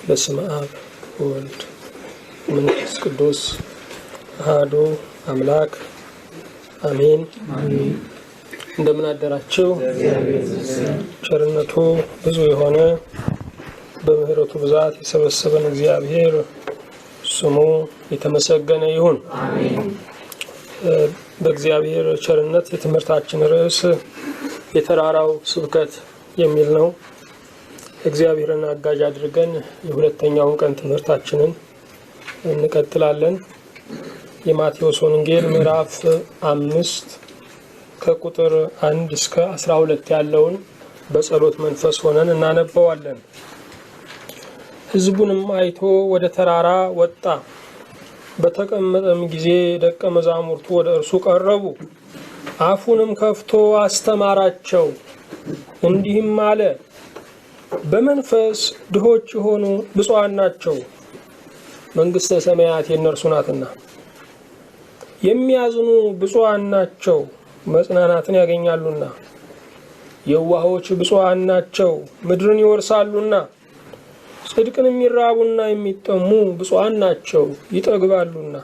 በስመ አብ ወወልድ ወመንፈስ ቅዱስ አሐዱ አምላክ አሜን። እንደምን አደራችሁ? ቸርነቱ ብዙ የሆነ በምህረቱ ብዛት የሰበሰበን እግዚአብሔር ስሙ የተመሰገነ ይሁን። አሜን። በእግዚአብሔር ቸርነት የትምህርታችን ርዕስ የተራራው ስብከት የሚል ነው። እግዚአብሔርን አጋዥ አድርገን የሁለተኛውን ቀን ትምህርታችንን እንቀጥላለን። የማቴዎስ ወንጌል ምዕራፍ 5 ከቁጥር 1 እስከ 12 ያለውን በጸሎት መንፈስ ሆነን እናነበዋለን። ሕዝቡንም አይቶ ወደ ተራራ ወጣ። በተቀመጠም ጊዜ ደቀ መዛሙርቱ ወደ እርሱ ቀረቡ። አፉንም ከፍቶ አስተማራቸው፣ እንዲህም አለ። በመንፈስ ድሆች የሆኑ ብፁዓን ናቸው፣ መንግሥተ ሰማያት የእነርሱ ናትና። የሚያዝኑ ብፁዓን ናቸው፣ መጽናናትን ያገኛሉና። የዋሆች ብፁዓን ናቸው፣ ምድርን ይወርሳሉና። ጽድቅን የሚራቡና የሚጠሙ ብፁዓን ናቸው፣ ይጠግባሉና።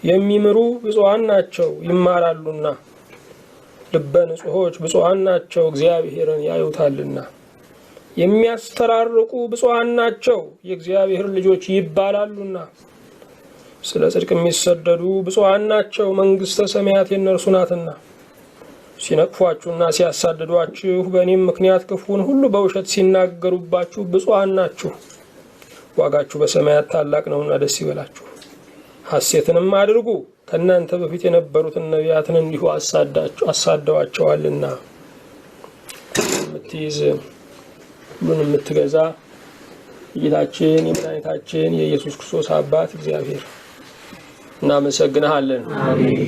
የሚምሩ ብፁዓን ናቸው፣ ይማራሉና። ልበ ንጹሖች ብፁዓን ናቸው፣ እግዚአብሔርን ያዩታልና። የሚያስተራርቁ ብፁዓን ናቸው፣ የእግዚአብሔር ልጆች ይባላሉና። ስለ ጽድቅ የሚሰደዱ ብፁዓን ናቸው፣ መንግሥተ ሰማያት የእነርሱ ናትና። ሲነቅፏችሁና ሲያሳድዷችሁ በእኔም ምክንያት ክፉን ሁሉ በውሸት ሲናገሩባችሁ ብፁዓን ናችሁ፣ ዋጋችሁ በሰማያት ታላቅ ነውና ደስ ይበላችሁ። ሐሴትንም አድርጉ፣ ከእናንተ በፊት የነበሩትን ነቢያትን እንዲሁ አሳደዋቸዋልና። የምትይዝ ሁሉን የምትገዛ ጌታችን የመድኃኒታችን የኢየሱስ ክርስቶስ አባት እግዚአብሔር እናመሰግንሃለን። አሜን።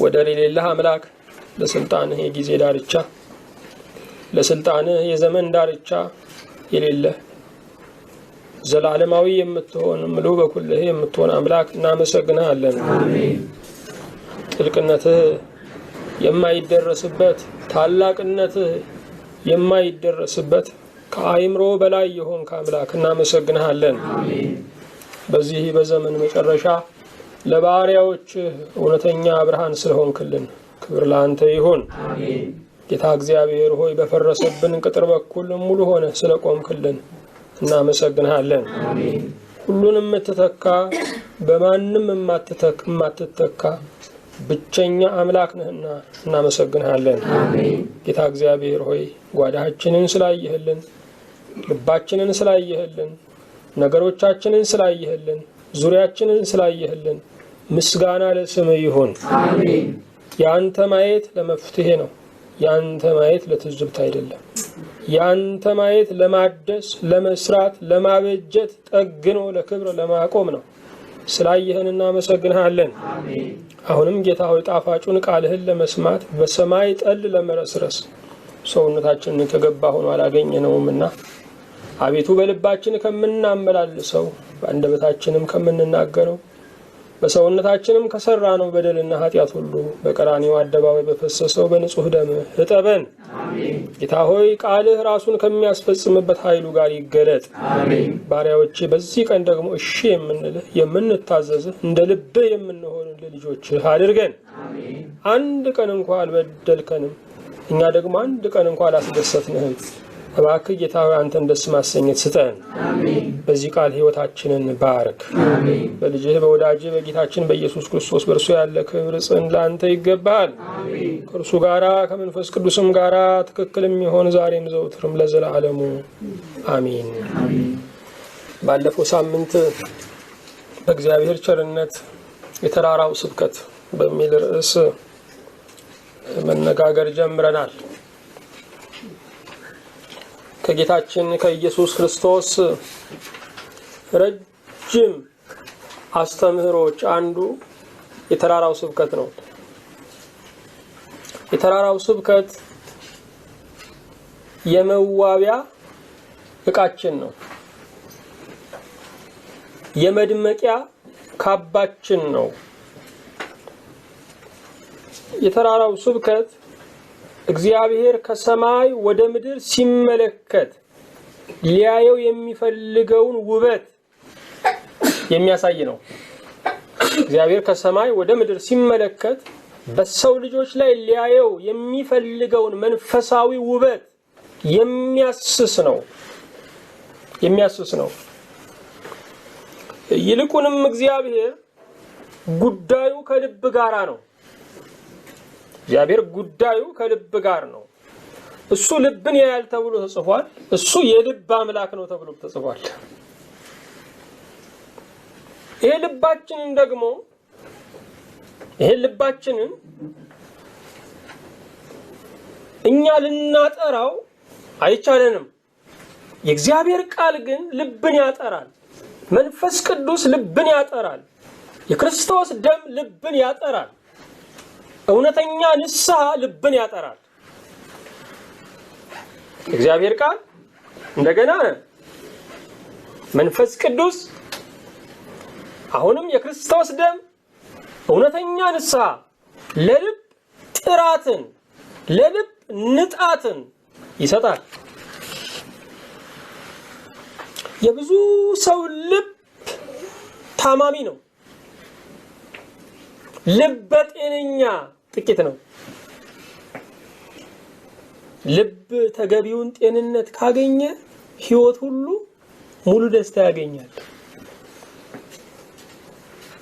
ወደር የሌለህ አምላክ ለስልጣንህ የጊዜ ዳርቻ ለስልጣንህ የዘመን ዳርቻ የሌለህ ዘላለማዊ የምትሆን ምሉ በኩልህ የምትሆን አምላክ እናመሰግንሃለን። አሜን። ጥልቅነትህ የማይደረስበት ታላቅነትህ የማይደረስበት ከአይምሮ በላይ የሆንክ አምላክ እናመሰግንሃለን። አሜን። በዚህ በዘመን መጨረሻ ለባሪያዎች እውነተኛ ብርሃን ስለሆንክልን ክብር ለአንተ ይሁን። አሜን። ጌታ እግዚአብሔር ሆይ በፈረሰብን ቅጥር በኩል ሙሉ ሆነ ስለቆምክልን እናመሰግንሃለን። አሜን። ሁሉንም የምትተካ በማንም የማትተካ ብቸኛ አምላክ ነህና እናመሰግንሃለን። አሜን። ጌታ እግዚአብሔር ሆይ ጓዳችንን ስላየህልን፣ ልባችንን ስላየህልን፣ ነገሮቻችንን ስላየህልን፣ ዙሪያችንን ስላየህልን ምስጋና ለስምህ ይሁን። አሜን። ያንተ ማየት ለመፍትሄ ነው። ያንተ ማየት ለትዝብት አይደለም። ያንተ ማየት ለማደስ፣ ለመስራት፣ ለማበጀት፣ ጠግኖ ለክብር ለማቆም ነው። ስላየህን እናመሰግንሃለን። አሜን። አሁንም ጌታ ሆይ ጣፋጩን ቃልህን ለመስማት በሰማይ ጠል ለመረስረስ ሰውነታችንን የተገባ ሆኖ አላገኘነውምና አቤቱ በልባችን ከምናመላልሰው በአንደበታችንም ከምንናገረው በሰውነታችንም ከሰራነው በደልና ኃጢአት ሁሉ በቀራንዮ አደባባይ በፈሰሰው በንጹህ ደምህ እጠበን። አሜን። ጌታ ሆይ ቃልህ ራሱን ከሚያስፈጽምበት ኃይሉ ጋር ይገለጥ። አሜን። ባሪያዎች በዚህ ቀን ደግሞ እሺ የምንልህ የምንታዘዝህ እንደ ልብህ የምንሆንልህ ልጆችህ አድርገን። አሜን። አንድ ቀን እንኳን አልበደልከንም፣ እኛ ደግሞ አንድ ቀን እንኳን አላስደሰትንህም። እባክህ ጌታ ሆይ አንተን ደስ ማሰኘት ስጠን። አሜን። በዚህ ቃል ሕይወታችንን ባርክ። አሜን። በልጅህ በወዳጅህ በጌታችን በኢየሱስ ክርስቶስ በእርሱ ያለ ክብር ጽን ለአንተ ይገባል። አሜን። ከእርሱ ጋራ ከመንፈስ ቅዱስም ጋራ ትክክል የሚሆን ዛሬም ዘውትርም ለዘላለሙ አሜን። አሜን። ባለፈው ሳምንት በእግዚአብሔር ቸርነት የተራራው ስብከት በሚል ርዕስ መነጋገር ጀምረናል። ከጌታችን ከኢየሱስ ክርስቶስ ረጅም አስተምህሮች አንዱ የተራራው ስብከት ነው። የተራራው ስብከት የመዋቢያ ዕቃችን ነው። የመድመቂያ ካባችን ነው። የተራራው ስብከት እግዚአብሔር ከሰማይ ወደ ምድር ሲመለከት ሊያየው የሚፈልገውን ውበት የሚያሳይ ነው። እግዚአብሔር ከሰማይ ወደ ምድር ሲመለከት በሰው ልጆች ላይ ሊያየው የሚፈልገውን መንፈሳዊ ውበት የሚያስስ ነው። ይልቁንም እግዚአብሔር ጉዳዩ ከልብ ጋር ነው። እግዚአብሔር ጉዳዩ ከልብ ጋር ነው። እሱ ልብን ያያል ተብሎ ተጽፏል። እሱ የልብ አምላክ ነው ተብሎ ተጽፏል። ይሄ ልባችንን እኛ ልናጠራው አይቻለንም። የእግዚአብሔር ቃል ግን ልብን ያጠራል። መንፈስ ቅዱስ ልብን ያጠራል። የክርስቶስ ደም ልብን ያጠራል። እውነተኛ ንስሐ ልብን ያጠራል። እግዚአብሔር ቃል እንደገና መንፈስ ቅዱስ አሁንም የክርስቶስ ደም እውነተኛ ንስሐ ለልብ ጥራትን ለልብ ንጣትን ይሰጣል። የብዙ ሰው ልብ ታማሚ ነው። ልበ ጤነኛ ጥቂት ነው። ልብ ተገቢውን ጤንነት ካገኘ ህይወት ሁሉ ሙሉ ደስታ ያገኛል።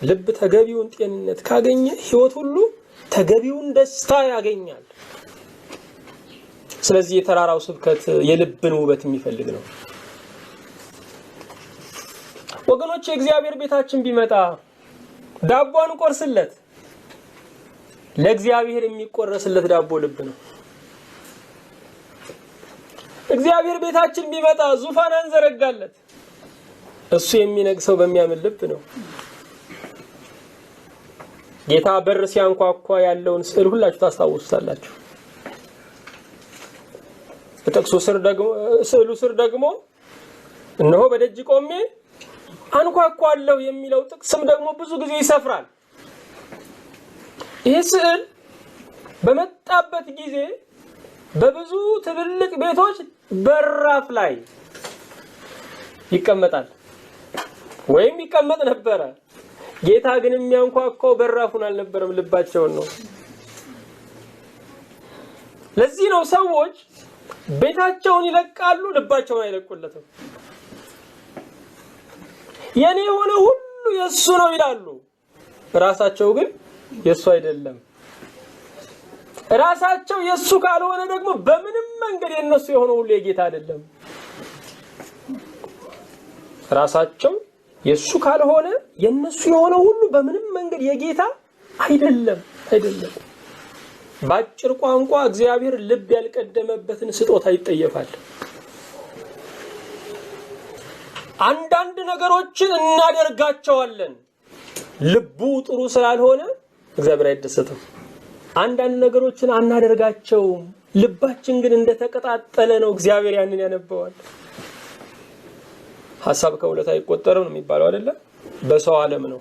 ልብ ተገቢውን ጤንነት ካገኘ ህይወት ሁሉ ተገቢውን ደስታ ያገኛል። ስለዚህ የተራራው ስብከት የልብን ውበት የሚፈልግ ነው። ወገኖች የእግዚአብሔር ቤታችን ቢመጣ ዳቦን ቆርስለት። ለእግዚአብሔር የሚቆረስለት ዳቦ ልብ ነው። እግዚአብሔር ቤታችን ቢመጣ ዙፋን አንዘረጋለት። እሱ የሚነግሰው በሚያምን ልብ ነው። ጌታ በር ሲያንኳኳ ያለውን ስዕሉ ታስታውሱታላችሁ። ስዕሉ ስር ደግሞ እነሆ በደጅ ቆሜ አንኳኳለሁ የሚለው ጥቅስም ደግሞ ብዙ ጊዜ ይሰፍራል። ይህ ስዕል በመጣበት ጊዜ በብዙ ትልልቅ ቤቶች በራፍ ላይ ይቀመጣል ወይም ይቀመጥ ነበረ። ጌታ ግን የሚያንኳኳው በራፉን አልነበረም፣ ልባቸውን ነው። ለዚህ ነው ሰዎች ቤታቸውን ይለቃሉ፣ ልባቸውን አይለቁለትም። የኔ የሆነ ሁሉ የሱ ነው ይላሉ፣ ራሳቸው ግን የሱ አይደለም። ራሳቸው የሱ ካልሆነ ደግሞ በምንም መንገድ የነሱ የሆነ ሁሉ የጌታ አይደለም። ራሳቸው የሱ ካልሆነ የነሱ የሆነ ሁሉ በምንም መንገድ የጌታ አይደለም። ባጭር ቋንቋ እግዚአብሔር ልብ ያልቀደመበትን ስጦታ ይጠየፋል። አንዳንድ ነገሮችን እናደርጋቸዋለን፣ ልቡ ጥሩ ስላልሆነ እግዚአብሔር አይደሰትም። አንዳንድ ነገሮችን አናደርጋቸውም፣ ልባችን ግን እንደተቀጣጠለ ነው። እግዚአብሔር ያንን ያነበዋል። ሐሳብ ከሁለት አይቆጠርም ነው የሚባለው አይደለ? በሰው ዓለም ነው።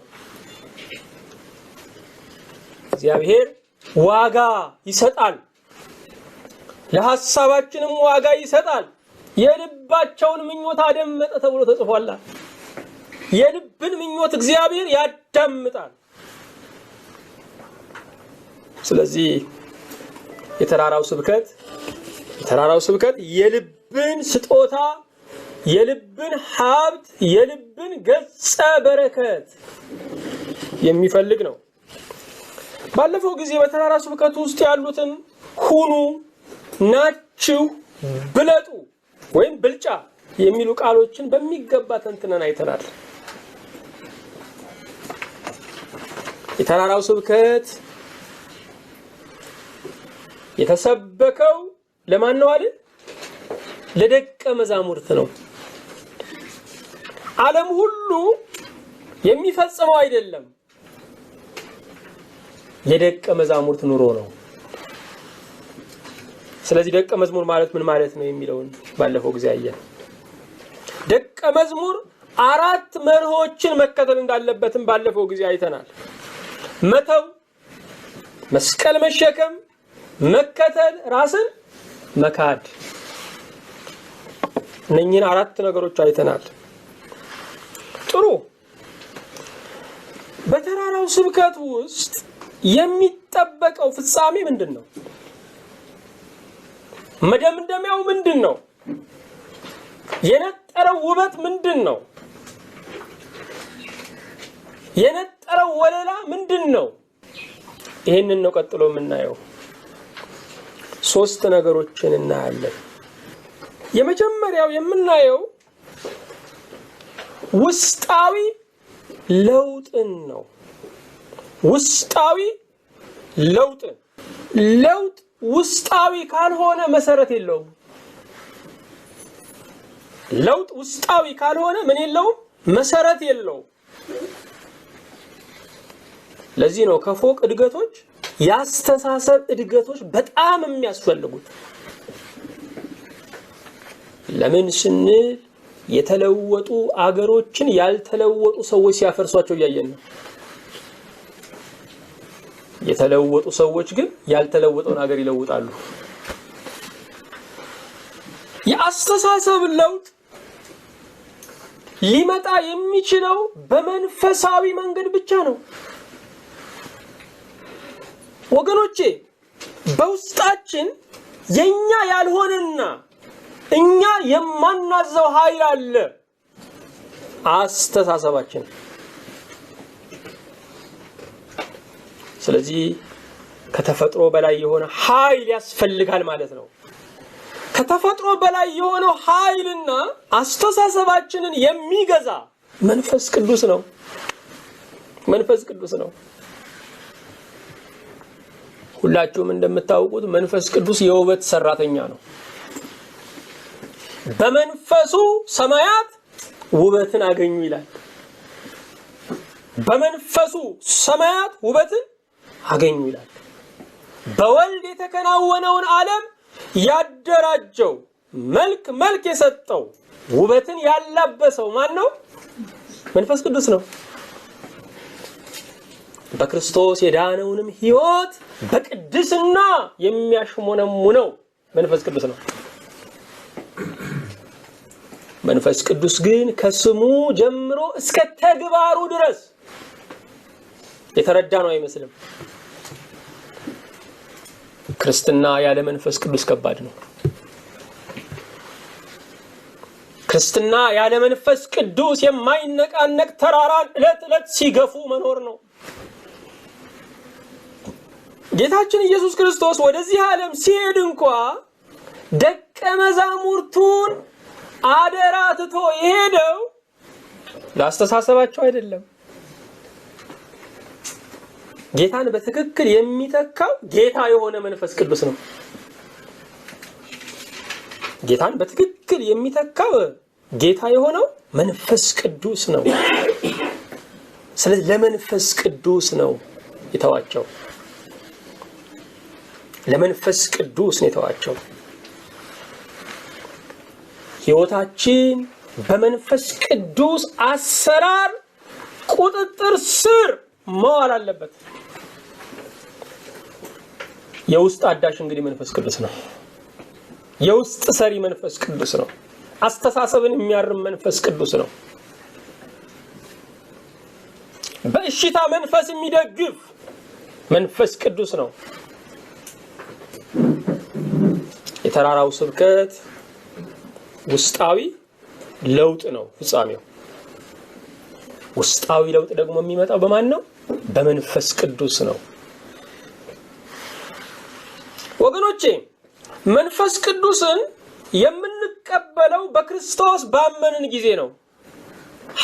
እግዚአብሔር ዋጋ ይሰጣል፣ ለሐሳባችንም ዋጋ ይሰጣል። የልባቸውን ምኞት አደመጠ ተብሎ ተጽፏል። የልብን ምኞት እግዚአብሔር ያዳምጣል። ስለዚህ የተራራው ስብከት የልብን ስጦታ፣ የልብን ሀብት፣ የልብን ገጸ በረከት የሚፈልግ ነው። ባለፈው ጊዜ በተራራ ስብከት ውስጥ ያሉትን ሁኑ፣ ናችሁ፣ ብለጡ ወይም ብልጫ የሚሉ ቃሎችን በሚገባ ተንትነን አይተናል። የተራራው ስብከት የተሰበከው ለማን ነው አይደል? ለደቀ መዛሙርት ነው። ዓለም ሁሉ የሚፈጽመው አይደለም፣ የደቀ መዛሙርት ኑሮ ነው። ስለዚህ ደቀ መዝሙር ማለት ምን ማለት ነው የሚለውን ባለፈው ጊዜ አየን። ደቀ መዝሙር 4 መርሆችን መከተል እንዳለበትም ባለፈው ጊዜ አይተናል። መተው፣ መስቀል መሸከም፣ መከተል፣ ራስን መካድ። እነኚህን አራት ነገሮች አይተናል። ጥሩ። በተራራው ስብከት ውስጥ የሚጠበቀው ፍጻሜ ምንድነው? መደምደሚያው ምንድነው? የነጠረው ውበት ምንድነው? የነጠረው ወለላ ምንድነው? ይሄንን ነው ቀጥሎ የምናየው። ሶስት ነገሮችን እናያለን። የመጀመሪያው የምናየው ውስጣዊ ለውጥን ነው። ውስጣዊ ለውጥን። ለውጥ ውስጣዊ ካልሆነ መሰረት የለውም። ለውጥ ውስጣዊ ካልሆነ ምን የለውም? መሰረት የለውም። ለዚህ ነው ከፎቅ እድገቶች ያስተሳሰብ እድገቶች በጣም የሚያስፈልጉት። ለምን ስንል የተለወጡ አገሮችን ያልተለወጡ ሰዎች ሲያፈርሷቸው እያየን ነው። የተለወጡ ሰዎች ግን ያልተለወጠውን አገር ይለውጣሉ። የአስተሳሰብ ለውጥ ሊመጣ የሚችለው በመንፈሳዊ መንገድ ብቻ ነው። ወገኖቼ በውስጣችን የኛ ያልሆነና እኛ የማናዘው ኃይል አለ። አስተሳሰባችን። ስለዚህ ከተፈጥሮ በላይ የሆነ ኃይል ያስፈልጋል ማለት ነው። ከተፈጥሮ በላይ የሆነው ኃይልና አስተሳሰባችንን የሚገዛ መንፈስ ቅዱስ ነው። መንፈስ ቅዱስ ነው። ሁላችሁም እንደምታውቁት መንፈስ ቅዱስ የውበት ሰራተኛ ነው። በመንፈሱ ሰማያት ውበትን አገኙ ይላል። በመንፈሱ ሰማያት ውበትን አገኙ ይላል። በወልድ የተከናወነውን ዓለም ያደራጀው መልክ የሰጠው ውበትን ያላበሰው ማን ነው? መንፈስ ቅዱስ ነው። በክርስቶስ የዳነውንም ሕይወት በቅድስና የሚያሽሞነሙነው መንፈስ ቅዱስ ነው። መንፈስ ቅዱስ ግን ከስሙ ጀምሮ እስከ ተግባሩ ድረስ የተረዳ ነው አይመስልም። ክርስትና ያለ መንፈስ ቅዱስ ከባድ ነው። ክርስትና ያለ መንፈስ ቅዱስ የማይነቃነቅ ተራራን ዕለት ሲገፉ መኖር ነው። ጌታችን ኢየሱስ ክርስቶስ ወደዚህ ዓለም ሲሄድ እንኳን ደቀ መዛሙርቱን አደራ ትቶ የሄደው ለአስተሳሰባቸው አይደለም። ጌታን በትክክል የሚተካው ጌታ የሆነ መንፈስ ቅዱስ ነው። ጌታን በትክክል የሚተካው ጌታ የሆነው መንፈስ ቅዱስ ነው። ስለዚህ ለመንፈስ ቅዱስ ነው የተዋቸው። ለመንፈስ ቅዱስ ነው የተዋቸው። ሕይወታችን በመንፈስ ቅዱስ አሰራር ቁጥጥር ስር መዋል አለበት። የውስጥ አዳሽ እንግዲህ መንፈስ ቅዱስ ነው። የውስጥ ሰሪ መንፈስ ቅዱስ ነው። አስተሳሰብን የሚያርም መንፈስ ቅዱስ ነው። በእሽታ መንፈስ የሚደግፍ መንፈስ ቅዱስ ነው። የተራራው ስብከት ውስጣዊ ለውጥ ነው ፍጻሜው። ውስጣዊ ለውጥ ደግሞ የሚመጣው በማን ነው? በመንፈስ ቅዱስ ነው። ወገኖቼ መንፈስ ቅዱስን የምንቀበለው በክርስቶስ ባመንን ጊዜ ነው።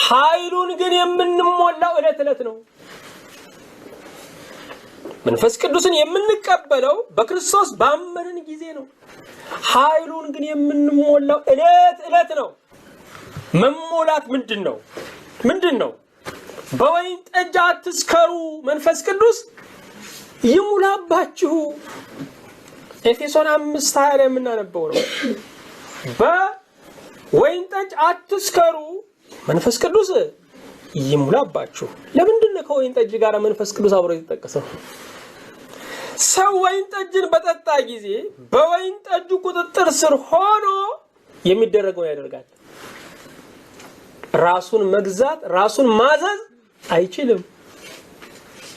ኃይሉን ግን የምንሞላው ዕለት ነው። መንፈስ ቅዱስን የምንቀበለው በክርስቶስ ባመንን ጊዜ ነው። ኃይሉን ግን የምንሞላው ዕለት ነው። መሞላት ምንድነው? በወይን ጠጅ አትስከሩ፣ መንፈስ ቅዱስ ይሙላባችሁ። ኤፌሶን 5:20 ላይ የምናነበው ነው። በወይን ጠጅ አትስከሩ፣ መንፈስ ቅዱስ ይሙላባችሁ። ለምንድነው ከወይን ጠጅ ጋር መንፈስ ቅዱስ አብሮ የተጠቀሰው? ሰው ወይን ጠጅን በጠጣ ጊዜ በወይን ጠጁ ቁጥጥር ስር ሆኖ የሚደረገውን ያደርጋል። ራሱን መግዛት ራሱን ማዘዝ አይችልም።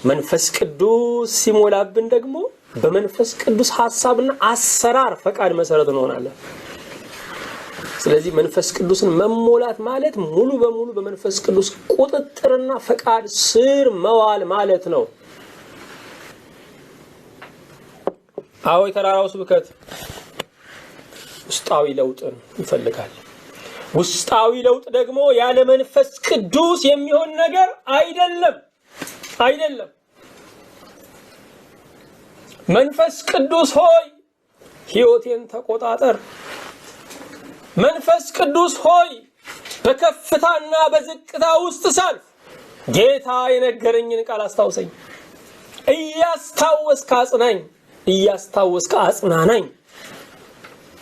መንፈስ ቅዱስ ሲሞላብን ደግሞ በመንፈስ ቅዱስ ሐሳብና አሰራር ፈቃድ መሰረት እንሆናለን። ስለዚህ መንፈስ ቅዱስን መሞላት ማለት ሙሉ በሙሉ በመንፈስ ቅዱስ ቁጥጥርና ፈቃድ ስር መዋል ማለት ነው። አዎ የተራራው ስብከት ውስጣዊ ለውጥን ይፈልጋል። ውስጣዊ ለውጥ ደግሞ ያለ መንፈስ ቅዱስ የሚሆን ነገር አይደለም። መንፈስ ቅዱስ ሆይ ሕይወቴን ተቆጣጠር። መንፈስ ቅዱስ ሆይ በከፍታና በዝቅታ ውስጥ ሳልፍ ጌታ የነገረኝን ቃል አስታውሰኝ፣ እያስታወስክ አጽናኝ፣ እያስታወስክ አጽናናኝ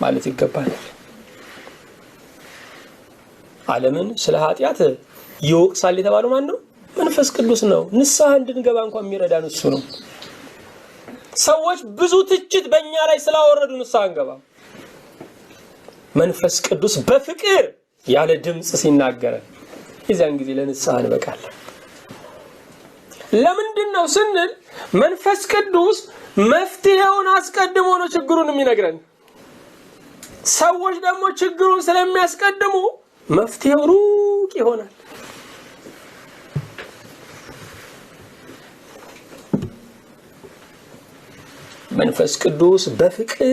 ማለት ይገባል። ዓለምን ስለ ኃጢአት ይወቅሳል የተባለው ማን ነው? መንፈስ ቅዱስ ነው። ንስሐ እንድንገባ እንኳን የሚረዳን እሱ ነው። ሰዎች ብዙ ትችት በእኛ ላይ ስላወረዱ ንስሐ እንገባ። መንፈስ ቅዱስ በፍቅር ያለ ድምጽ ሲናገረን የዚያን ጊዜ ለንስሐ እንበቃለን። ለምንድን ነው ስንል መንፈስ ቅዱስ መፍትሄውን አስቀድሞ ነው ችግሩን የሚነግረን። ሰዎች ደግሞ ችግሩን ስለሚያስቀድሙ መፍትሄው ሩቅ ይሆናል። መንፈስ ቅዱስ በፍቅር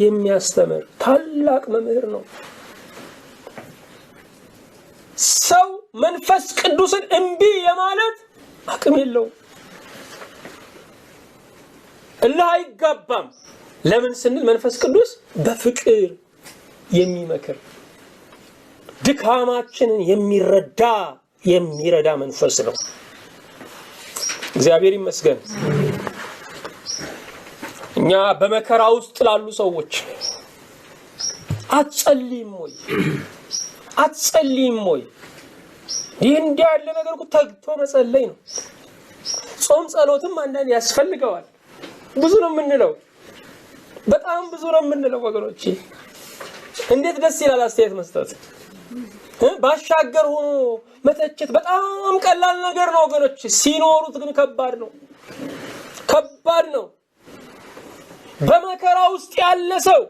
የሚያስተምር ታላቅ መምህር ነው። ሰው መንፈስ ቅዱስን እምቢ የማለት አቅም የለውም። እልህ አይጋባም። ለምን ስንል መንፈስ ቅዱስ በፍቅር የሚመክር ድካማችንን የሚረዳ መንፈስ ነው። እግዚአብሔር ይመስገን። እኛ በመከራ ውስጥ ላሉ ሰዎች አትጸልይም ወይ? ይህ እንዲህ ያለ ነገር እኮ ተግቶ መጸለይ ነው። ጾም ጸሎትም አንዳንድ ያስፈልገዋል። ብዙ ነው የምንለው፣ በጣም ብዙ ነው የምንለው ወገኖቼ። እንዴት ደስ ይላል አስተያየት መስጠት። ባሻገር ሆኖ መተቸት በጣም ቀላል ነገር ነው ወገኖቼ። ሲኖሩት ግን ከባድ ነው። በመከራ ውስጥ ያለ ሰው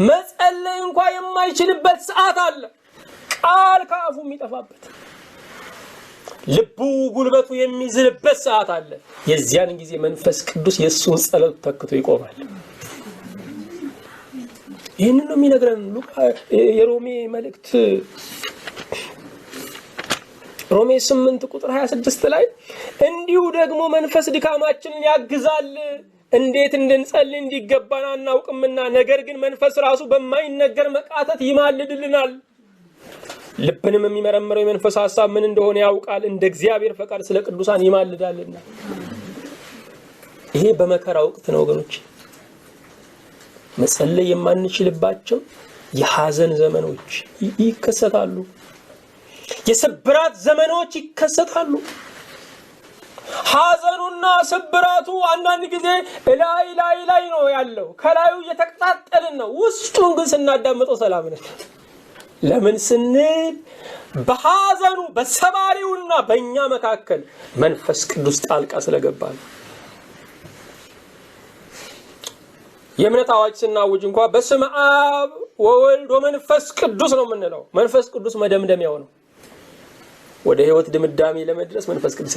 መጸለይ እንኳን የማይችልበት ሰዓት አለ። ቃል ከአፉ የሚጠፋበት፣ ልቡ ጉልበቱ የሚዝልበት ሰዓት አለ። የዚያን ጊዜ መንፈስ ቅዱስ የእሱን ጸሎት ተክቶ ይቆማል። ይህንን ነው የሚነግረን የሮሜ መልእክት ሮሜ 8 ቁጥር 26 ላይ እንዲሁ ደግሞ መንፈስ ድካማችንን ያግዛል፣ እንዴት እንድንጸልይ እንዲገባን አናውቅምና፣ ነገር ግን መንፈስ ራሱ በማይነገር መቃተት ይማልድልናል። ልብንም የሚመረምረው የመንፈስ ሐሳብ ምን እንደሆነ ያውቃል፣ እንደ እግዚአብሔር ፈቃድ ስለ ቅዱሳን ይማልዳልና። ይሄ በመከራ ወቅት ነው ወገኖች። መጸለይ የማንችልባቸው የሐዘን ዘመኖች ይከሰታሉ። የስብራት ዘመኖች ይከሰታሉ። ሐዘኑና ስብራቱ አንዳንድ ጊዜ ላይ ነው ያለው፣ ከላዩ እየተቀጣጠልን ነው። ውስጡን ግን ስናዳምጠው ሰላም ነን። ለምን ስንል በሐዘኑ በሰባሪውና በእኛ መካከል መንፈስ ቅዱስ ጣልቃ ስለገባ ነው። የእምነት አዋጅ ስናውጅ እንኳን በስመ አብ ወወልድ ወመንፈስ ቅዱስ ነው የምንለው። መንፈስ ቅዱስ መደምደሚያው ነው። ወደ ህይወት ድምዳሜ ለመድረስ መንፈስ ቅዱስ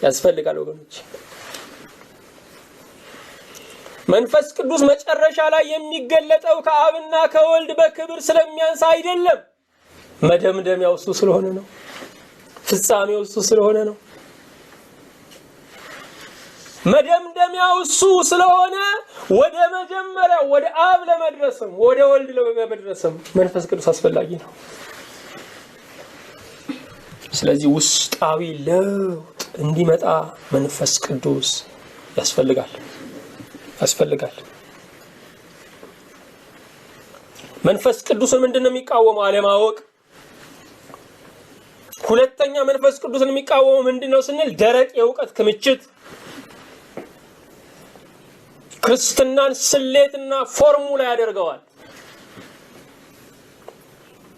ያስፈልጋል ወገኖች። መንፈስ ቅዱስ መጨረሻ ላይ የሚገለጠው ከአብና ከወልድ በክብር ስለሚያንስ አይደለም። መደምደሚያው እሱ ስለሆነ ነው። ፍጻሜው እሱ ስለሆነ ነው። መደምደሚያው እሱ ስለሆነ ወደ መጀመሪያው ወደ አብ ለመድረስም ወደ ወልድ ለመድረስም መንፈስ ቅዱስ አስፈላጊ ነው። ስለዚህ ውስጣዊ ለውጥ እንዲመጣ መንፈስ ቅዱስ ያስፈልጋል። መንፈስ ቅዱስን ምንድነው የሚቃወመው? አለማወቅ። ሁለተኛ መንፈስ ቅዱስን የሚቃወመው ምንድነው ስንል ደረቅ የእውቀት ክምችት። ክርስትናን ስሌትና ፎርሙላ ያደርገዋል።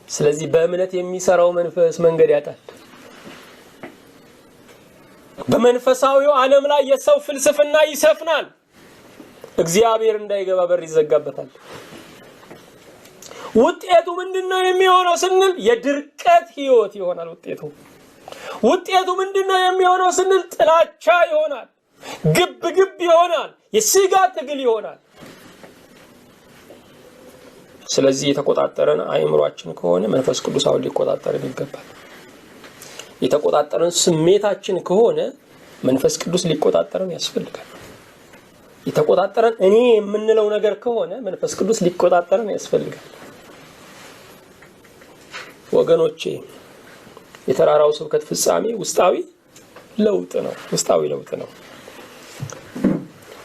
ስለዚህ በእምነት የሚሰራው መንፈስ መንገድ ያጣል። በመንፈሳዊው ዓለም ላይ የሰው ፍልስፍና ይሰፍናል። እግዚአብሔር እንዳይገባ በር ይዘጋበታል። ውጤቱ ምንድነው የሚሆነው ስንል የድርቀት ህይወት ይሆናል። ውጤቱ ምንድነው የሚሆነው ስንል ጥላቻ ይሆናል፣ ግብ ይሆናል፣ የስጋ ትግል ይሆናል። ስለዚህ የተቆጣጠረን አእምሮአችን ከሆነ መንፈስ ቅዱስ አሁን ሊቆጣጠረን ይገባል። የተቆጣጠረን ስሜታችን ከሆነ መንፈስ ቅዱስ ሊቆጣጠረን ያስፈልጋል። የተቆጣጠረን እኔ የምንለው ነገር ከሆነ መንፈስ ቅዱስ ሊቆጣጠረን ያስፈልጋል። ወገኖቼ የተራራው ስብከት ፍጻሜ ውስጣዊ ለውጥ ነው።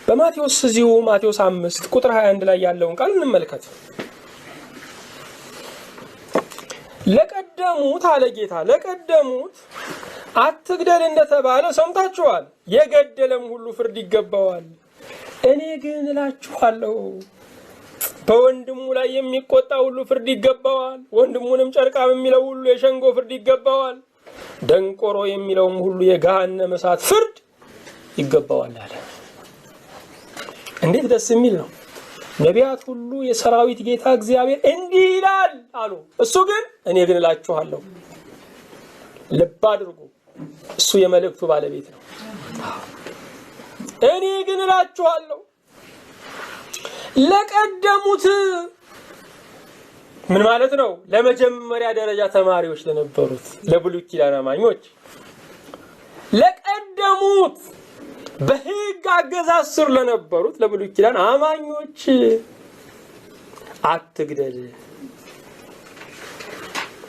በማቴዎስ እዚሁ ማቴዎስ 5 ቁጥር 21 ላይ ያለውን ቃል እንመልከት። ለቀደሙት አለ ጌታ፣ ለቀደሙት አትግደል እንደተባለ ሰምታችኋል፣ የገደለም ሁሉ ፍርድ ይገባዋል። እኔ ግን እላችኋለሁ በወንድሙ ላይ የሚቆጣ ሁሉ ፍርድ ይገባዋል። ወንድሙንም ጨርቃም የሚለው ሁሉ የሸንጎ ፍርድ ይገባዋል። ደንቆሮ የሚለውም ሁሉ የገሃነመ እሳት ፍርድ ይገባዋል አለ። እንዴት ደስ የሚል ነው! ነቢያት ሁሉ የሰራዊት ጌታ እግዚአብሔር እንዲህ ይላል አሉ። እሱ ግን እኔ ግን እላችኋለሁ። ልብ አድርጉ፣ እሱ የመልእክቱ ባለቤት ነው። እኔ ግን እላችኋለሁ ለቀደሙት ምን ማለት ነው? ለመጀመሪያ ደረጃ ተማሪዎች ለነበሩት ለብሉይ ኪዳን አማኞች፣ ለቀደሙት በሕግ አገዛዝ ስር ለነበሩት ለብሉይ ኪዳን አማኞች አትግደል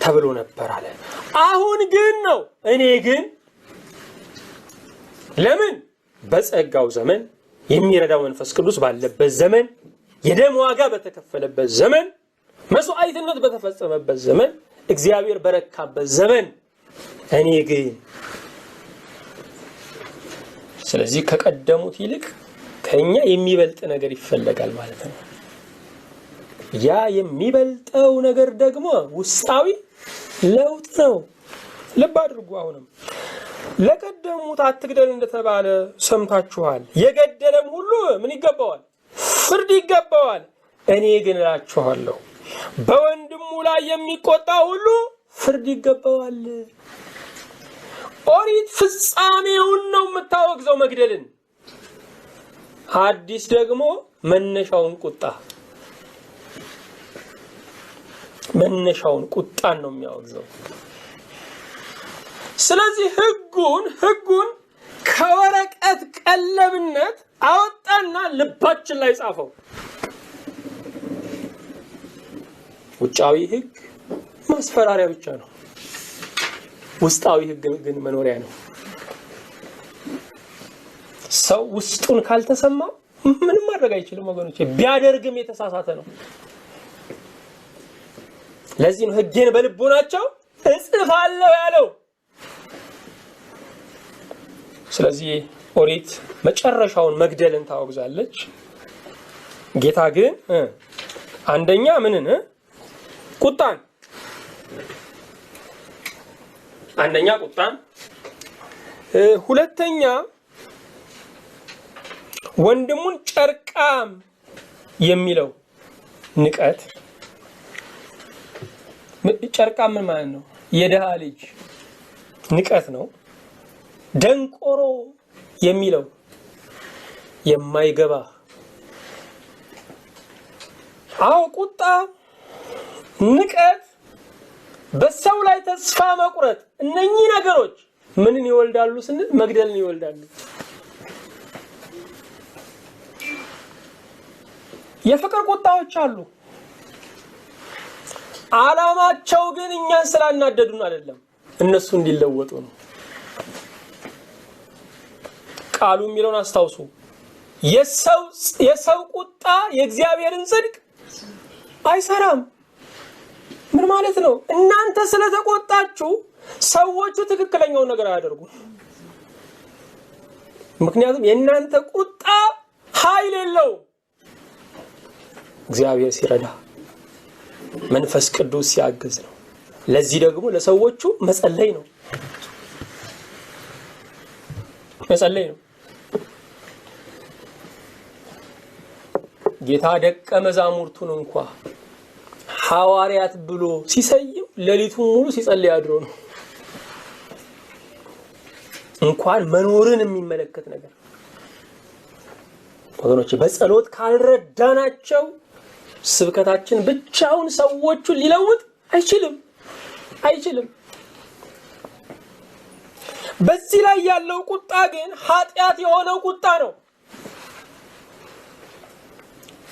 ተብሎ ነበር አለ። አሁን ግን ነው እኔ ግን ለምን በጸጋው ዘመን የሚረዳው መንፈስ ቅዱስ ባለበት ዘመን፣ የደም ዋጋ በተከፈለበት ዘመን፣ መስዋዕትነት በተፈጸመበት ዘመን፣ እግዚአብሔር በረካበት ዘመን እኔ ግን። ስለዚህ ከቀደሙት ይልቅ ከኛ የሚበልጥ ነገር ይፈልጋል ማለት ነው። ያ የሚበልጠው ነገር ደግሞ ውስጣዊ ለውጥ ነው። ልብ አድርጉ። አሁንም ለቀደሙት አትግደል እንደተባለ ሰምታችኋል፣ የገደለም ሁሉ ምን ይገባዋል? ፍርድ ይገባዋል። እኔ ግን እላችኋለሁ በወንድሙ ላይ የሚቆጣ ሁሉ ፍርድ ይገባዋል። ኦሪት ፍጻሜውን ነው የምታወግዘው መግደልን። አዲስ ደግሞ መነሻውን ቁጣን ነው የሚያወግዘው። ስለዚህ ህጉን ከወረቀት ቀለብነት አወጣና ልባችን ላይ ጻፈው። ውጫዊ ህግ ማስፈራሪያ ብቻ ነው። ውስጣዊ ህግ ግን መኖሪያ ነው። ሰው ውስጡን ካልተሰማው ምንም ማድረግ አይችልም ወገኖቼ። ቢያደርግም የተሳሳተ ነው። ለዚህ ነው ህጌን በልቦናቸው እጽፋለሁ ያለው። ስለዚህ ኦሪት መጨረሻውን መግደልን ታወግዛለች። ጌታ ግን አንደኛ ምንን? ቁጣን። ሁለተኛ ወንድሙን ጨርቃም የሚለው ንቀት። ጨርቃም ምን ማለት ነው? የደሃ ልጅ ንቀት ነው። ደንቆሮ የሚለው የማይገባ። ቁጣ፣ ንቀት፣ በሰው ላይ ተስፋ መቁረጥ፣ እነኚህ ነገሮች ምንን ይወልዳሉ ስንል መግደልን ይወልዳሉ። የፍቅር ቁጣዎች አሉ። ዓላማቸው ግን እኛን ስላናደዱን አይደለም፣ እነሱ እንዲለወጡ ነው። ቃሉ የሚለውን አስታውሱ። የሰው ቁጣ የእግዚአብሔርን ጽድቅ አይሰራም። ምን ማለት ነው? እናንተ ስለተቆጣችሁ ሰዎቹ ትክክለኛውን ነገር አያደርጉም። ምክንያቱም የእናንተ ቁጣ ኃይል የለውም። እግዚአብሔር ሲረዳ፣ መንፈስ ቅዱስ ሲያግዝ ነው። ለዚህ ደግሞ ለሰዎቹ መጸለይ ነው። ጌታ ደቀ መዛሙርቱን እንኳን ሐዋርያት ብሎ ሲሰይም ሌሊቱን ሙሉ ሲጸልይ አድሮ ነው። እንኳን መኖርን የሚመለከት ነገር ወገኖች፣ በጸሎት ካልረዳናቸው ስብከታችን ብቻውን ሰዎቹን ሊለውጥ አይችልም። በዚህ ላይ ያለው ቁጣ ግን ኃጢአት የሆነው ቁጣ ነው።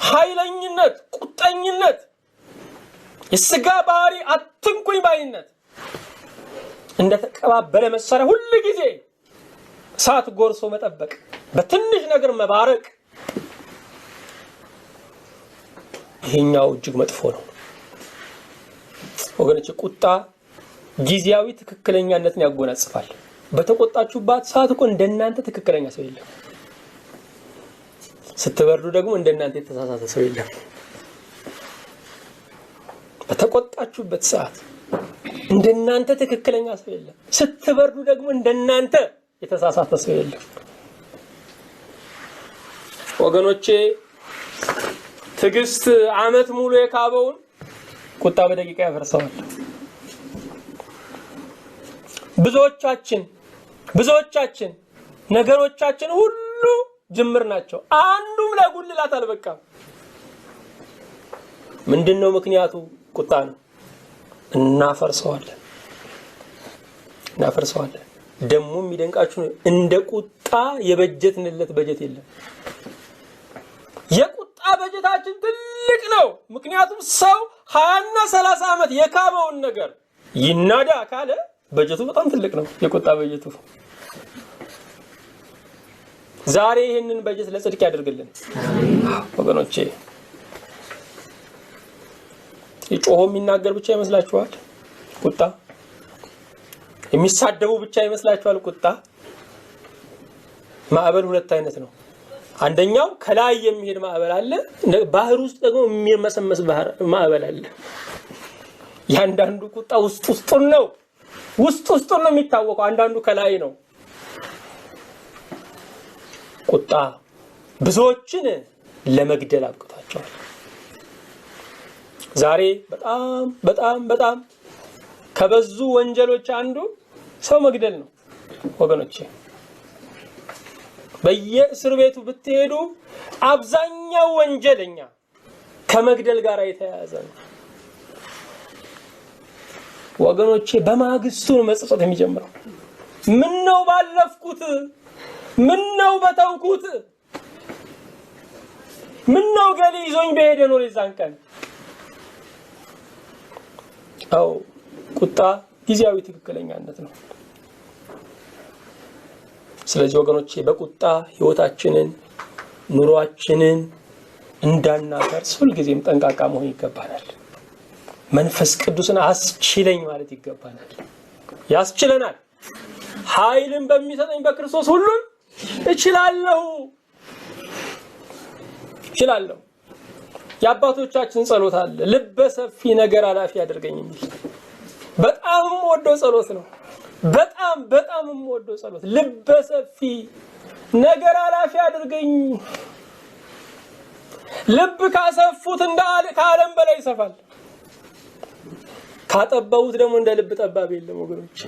ኃይለኝነት፣ ቁጠኝነት፣ የሥጋ ባህሪ፣ አትንኩኝ ባይነት እንደተቀባበለ መሳሪያ ሁሉ ጊዜ እሳት ጎርሶ መጠበቅ፣ በትንሽ ነገር መባረቅ፣ ይሄኛው እጅግ መጥፎ ነው ወገኖች። ቁጣ ጊዜያዊ ትክክለኛነትን ያጎናጽፋል። በተቆጣችሁባት ሰዓት እኮ እንደናንተ ትክክለኛ ሰው የለም። ስትበርዱ ደግሞ እንደናንተ የተሳሳተ ሰው የለም። በተቆጣችሁበት ሰዓት እንደናንተ ትክክለኛ ሰው የለም። ስትበርዱ ደግሞ እንደናንተ የተሳሳተ ሰው የለም። ወገኖቼ ትዕግስት ዓመት ሙሉ የካበውን ቁጣ በደቂቃ ያፈርሰዋል። ብዙዎቻችን ነገሮቻችን ሁሉ ጅምር ናቸው። አንዱም ለጉልላት አልበቃም። ምንድነው ምክንያቱ? ቁጣ ነው። እናፈርሰዋለን። ደግሞ የሚደንቃችሁ እንደ ቁጣ የበጀትንለት በጀት የለም። የቁጣ በጀታችን ትልቅ ነው። ምክንያቱም ሰው 20 እና 30 ዓመት የካበውን ነገር ይናዳ ካለ በጀቱ በጣም ትልቅ ነው። የቁጣ በጀቱ ዛሬ ይህንን በጀት ለጽድቅ ያደርግልን ወገኖቼ። የጮሆ የሚናገር ብቻ ይመስላችኋል ቁጣ? የሚሳደቡ ብቻ ይመስላችኋል ቁጣ? ማዕበል ሁለት አይነት ነው። አንደኛው ከላይ የሚሄድ ማዕበል አለ፣ ባህር ውስጥ ደግሞ የሚመሰመስ ማዕበል አለ። ያንዳንዱ ቁጣ ውስጡን ነው የሚታወቀው። አንዳንዱ ከላይ ነው። ቁጣ ብዙዎችን ለመግደል አብቅቷቸዋል። ዛሬ በጣም ከበዙ ወንጀሎች አንዱ ሰው መግደል ነው ወገኖቼ። በየእስር ቤቱ ብትሄዱ አብዛኛው ወንጀለኛ ከመግደል ጋር የተያያዘ ነው ወገኖቼ። በማግስቱ ነው መጸጸት የሚጀምረው። ምን ነው ባለፍኩት፣ ምን ነው በተውኩት፣ ምን ነው ገሌ ይዞኝ በሄደ ነው ለዛን ቀን። ቁጣ ጊዜያዊ ትክክለኛነት ነው። ስለዚህ ወገኖቼ በቁጣ ህይወታችንን፣ ኑሯችንን እንዳናፈርስ ሁልጊዜም ጠንቃቃ መሆን ይገባናል። መንፈስ ቅዱስን አስችለኝ ማለት ይገባናል። ያስችለናል። ኃይልን በሚሰጠኝ በክርስቶስ ሁሉን እችላለሁ። የአባቶቻችን ጸሎት አለ፣ ልበ ሰፊ ነገር አላፊ ያድርገኝ የሚል በጣም ወደው ጸሎት ነው። በጣም ወደው ጸሎት፣ ልበ ሰፊ ነገር አላፊ ያድርገኝ። ልብ ካሰፉት ከዓለም በላይ ይሰፋል። ካጠባውት ደግሞ እንደ ልብ ጠባብ የለም ወገኖች።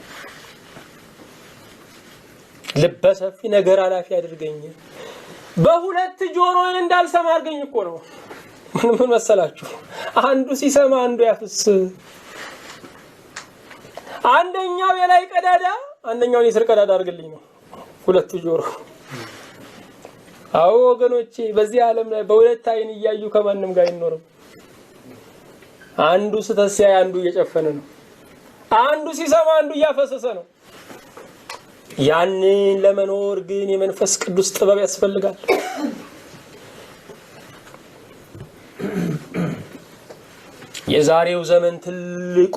ልበ ሰፊ ነገር አላፊ ያድርገኝ። በሁለት ጆሮዬ እንዳልሰማ አድርገኝ እኮ ነው። ምን መሰላችሁ? አንዱ ሲሰማ አንዱ ያፍስ። አንደኛው የላይ ቀዳዳ አንደኛው የስር ቀዳዳ አድርግልኝ ነው ሁለቱ ጆሮ። አዎ ወገኖቼ በዚህ ዓለም ላይ በሁለት አይን እያዩ ከማንም ጋር አይኖርም። አንዱ ስተሲያ አንዱ እየጨፈነ ነው። አንዱ ሲሰማ አንዱ እያፈሰሰ ነው። ያንን ለመኖር ግን የመንፈስ ቅዱስ ጥበብ ያስፈልጋል። የዛሬው ዘመን ትልቁ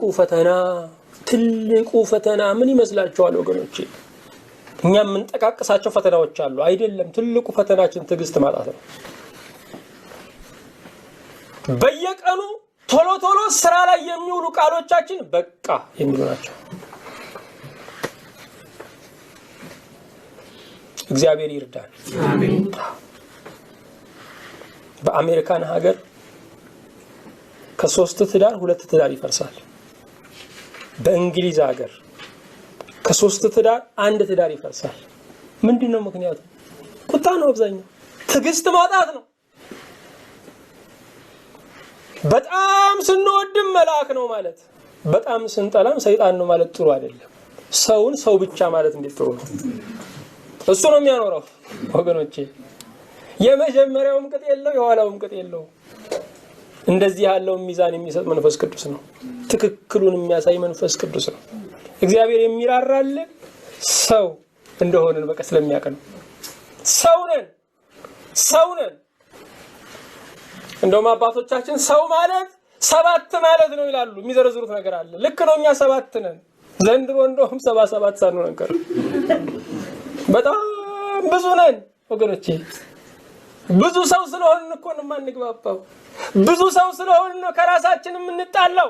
ፈተና ምን ይመስላችኋል ወገኖቼ? እኛ የምንጠቃቅሳቸው ፈተናዎች አሉ አይደለም። ትልቁ ፈተናችን ትዕግስት ማጣት ነው። በየቀኑ ቶሎ ቶሎ ስራ ላይ የሚውሉ ቃሎቻችን በቃ የሚሉ ናቸው። እግዚአብሔር ይርዳን። አሜን። በአሜሪካን ሀገር ከ3 ትዳር 2 ትዳር ይፈርሳል። በእንግሊዝ ሀገር ከ3 ትዳር 1 ትዳር ይፈርሳል። ምንድነው ምክንያቱ? ቁጣ ነው። አብዛኛው ትዕግስት ማጣት ነው። በጣም ስንወድም መልአክ ነው ማለት፣ በጣም ስንጠላም ሰይጣን ነው ማለት ጥሩ አይደለም። ሰውን ሰው ብቻ ማለት እንዴት ጥሩ ነው? እሱ ነው የሚያኖረው ወገኖቼ። የመጀመሪያውም ቅጥ የለው የኋላውም ቅጥ የለው። እንደዚህ ያለው ሚዛን የሚሰጥ መንፈስ ቅዱስ ነው። ትክክሉን የሚያሳይ መንፈስ ቅዱስ ነው። እግዚአብሔር የሚራራልን ሰው እንደሆነን በቃ ስለሚያውቅ ነው። ሰው ነን። እንደውም አባቶቻችን ሰው ማለት 7 ማለት ነው ይላሉ። የሚዘረዝሩት ነገር አለ። ልክ ነው። እኛ 7 ነን። ዘንድሮ እንደውም 77 ሳንሆን አንቀር። በጣም ብዙ ነን ወገኖቼ። ብዙ ሰው ስለሆንን እኮ ነው የማንግባባው። ብዙ ሰው ስለሆንን ነው ከራሳችን የምንጣላው።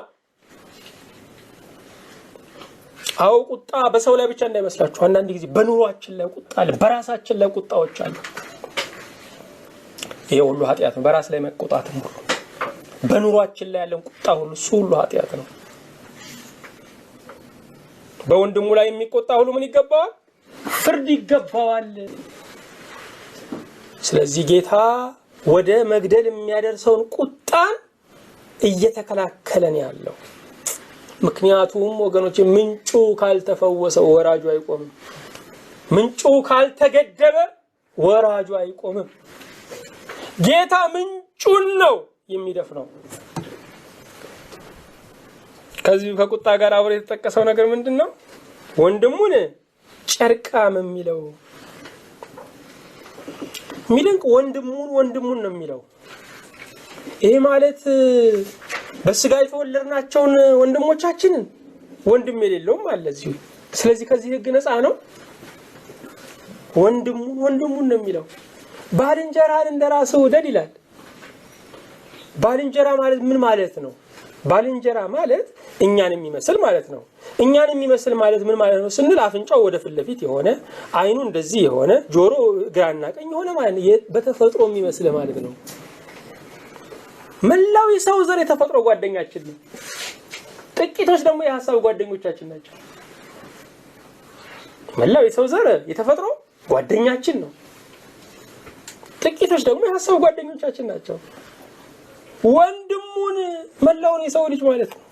አው ቁጣ በሰው ላይ ብቻ እንዳይመስላችሁ። አንዳንድ ጊዜ በኑሯችን ላይ ቁጣ አለ፣ በራሳችን ላይ ቁጣዎች አሉ። ይሄ ሁሉ ኃጢአት ነው። በራስ ላይ መቆጣት ነው። በኑሯችን ላይ ያለን ቁጣ ሁሉ እሱ ሁሉ ኃጢአት ነው። በወንድሙ ላይ የሚቆጣ ሁሉ ምን ይገባዋል? ፍርድ ይገባዋል። ስለዚህ ጌታ ወደ መግደል የሚያደርሰውን ቁጣን እየተከላከለ ነው ያለው። ምክንያቱም ወገኖች ምንጩ ካልተፈወሰ ወራጁ አይቆምም። ምንጩ ካልተገደበ ወራጁ አይቆምም። ጌታ ምንጩን ነው የሚደፍነው። ከዚህ ከቁጣ ጋር አብሮ የተጠቀሰው ነገር ምንድነው? ወንድሙን ጨርቃም የሚለው ሚልንቅ ወንድሙን ነው የሚለው። ይሄ ማለት በስጋ የተወለድናቸውን ወንድሞቻችንን ወንድም የሌለውም አለ እዚሁ። ስለዚህ ከዚህ ህግ ነፃ ነው። ወንድሙን ነው የሚለው። ባልንጀራህን እንደራስህ ውደድ ይላል። ባልንጀራ ማለት ምን ማለት ነው? ባልንጀራ ማለት እኛን የሚመስል ማለት ነው። እኛን የሚመስል ማለት ምን ማለት ነው ስንል አፍንጫው ወደ ፊት ለፊት የሆነ፣ አይኑ እንደዚህ የሆነ፣ ጆሮ ግራና ቀኝ የሆነ ማለት ነው። በተፈጥሮ የሚመስል ማለት ነው። መላው የሰው ዘር የተፈጥሮ ጓደኛችን ነው። ጥቂቶች ደግሞ የሐሳብ ጓደኞቻችን ናቸው። መላው የሰው ዘር የተፈጥሮ ጓደኛችን ነው። ጥቂቶች ደግሞ የሐሳብ ጓደኞቻችን ናቸው። ወንድሙን መላውን የሰው ልጅ ማለት ነው።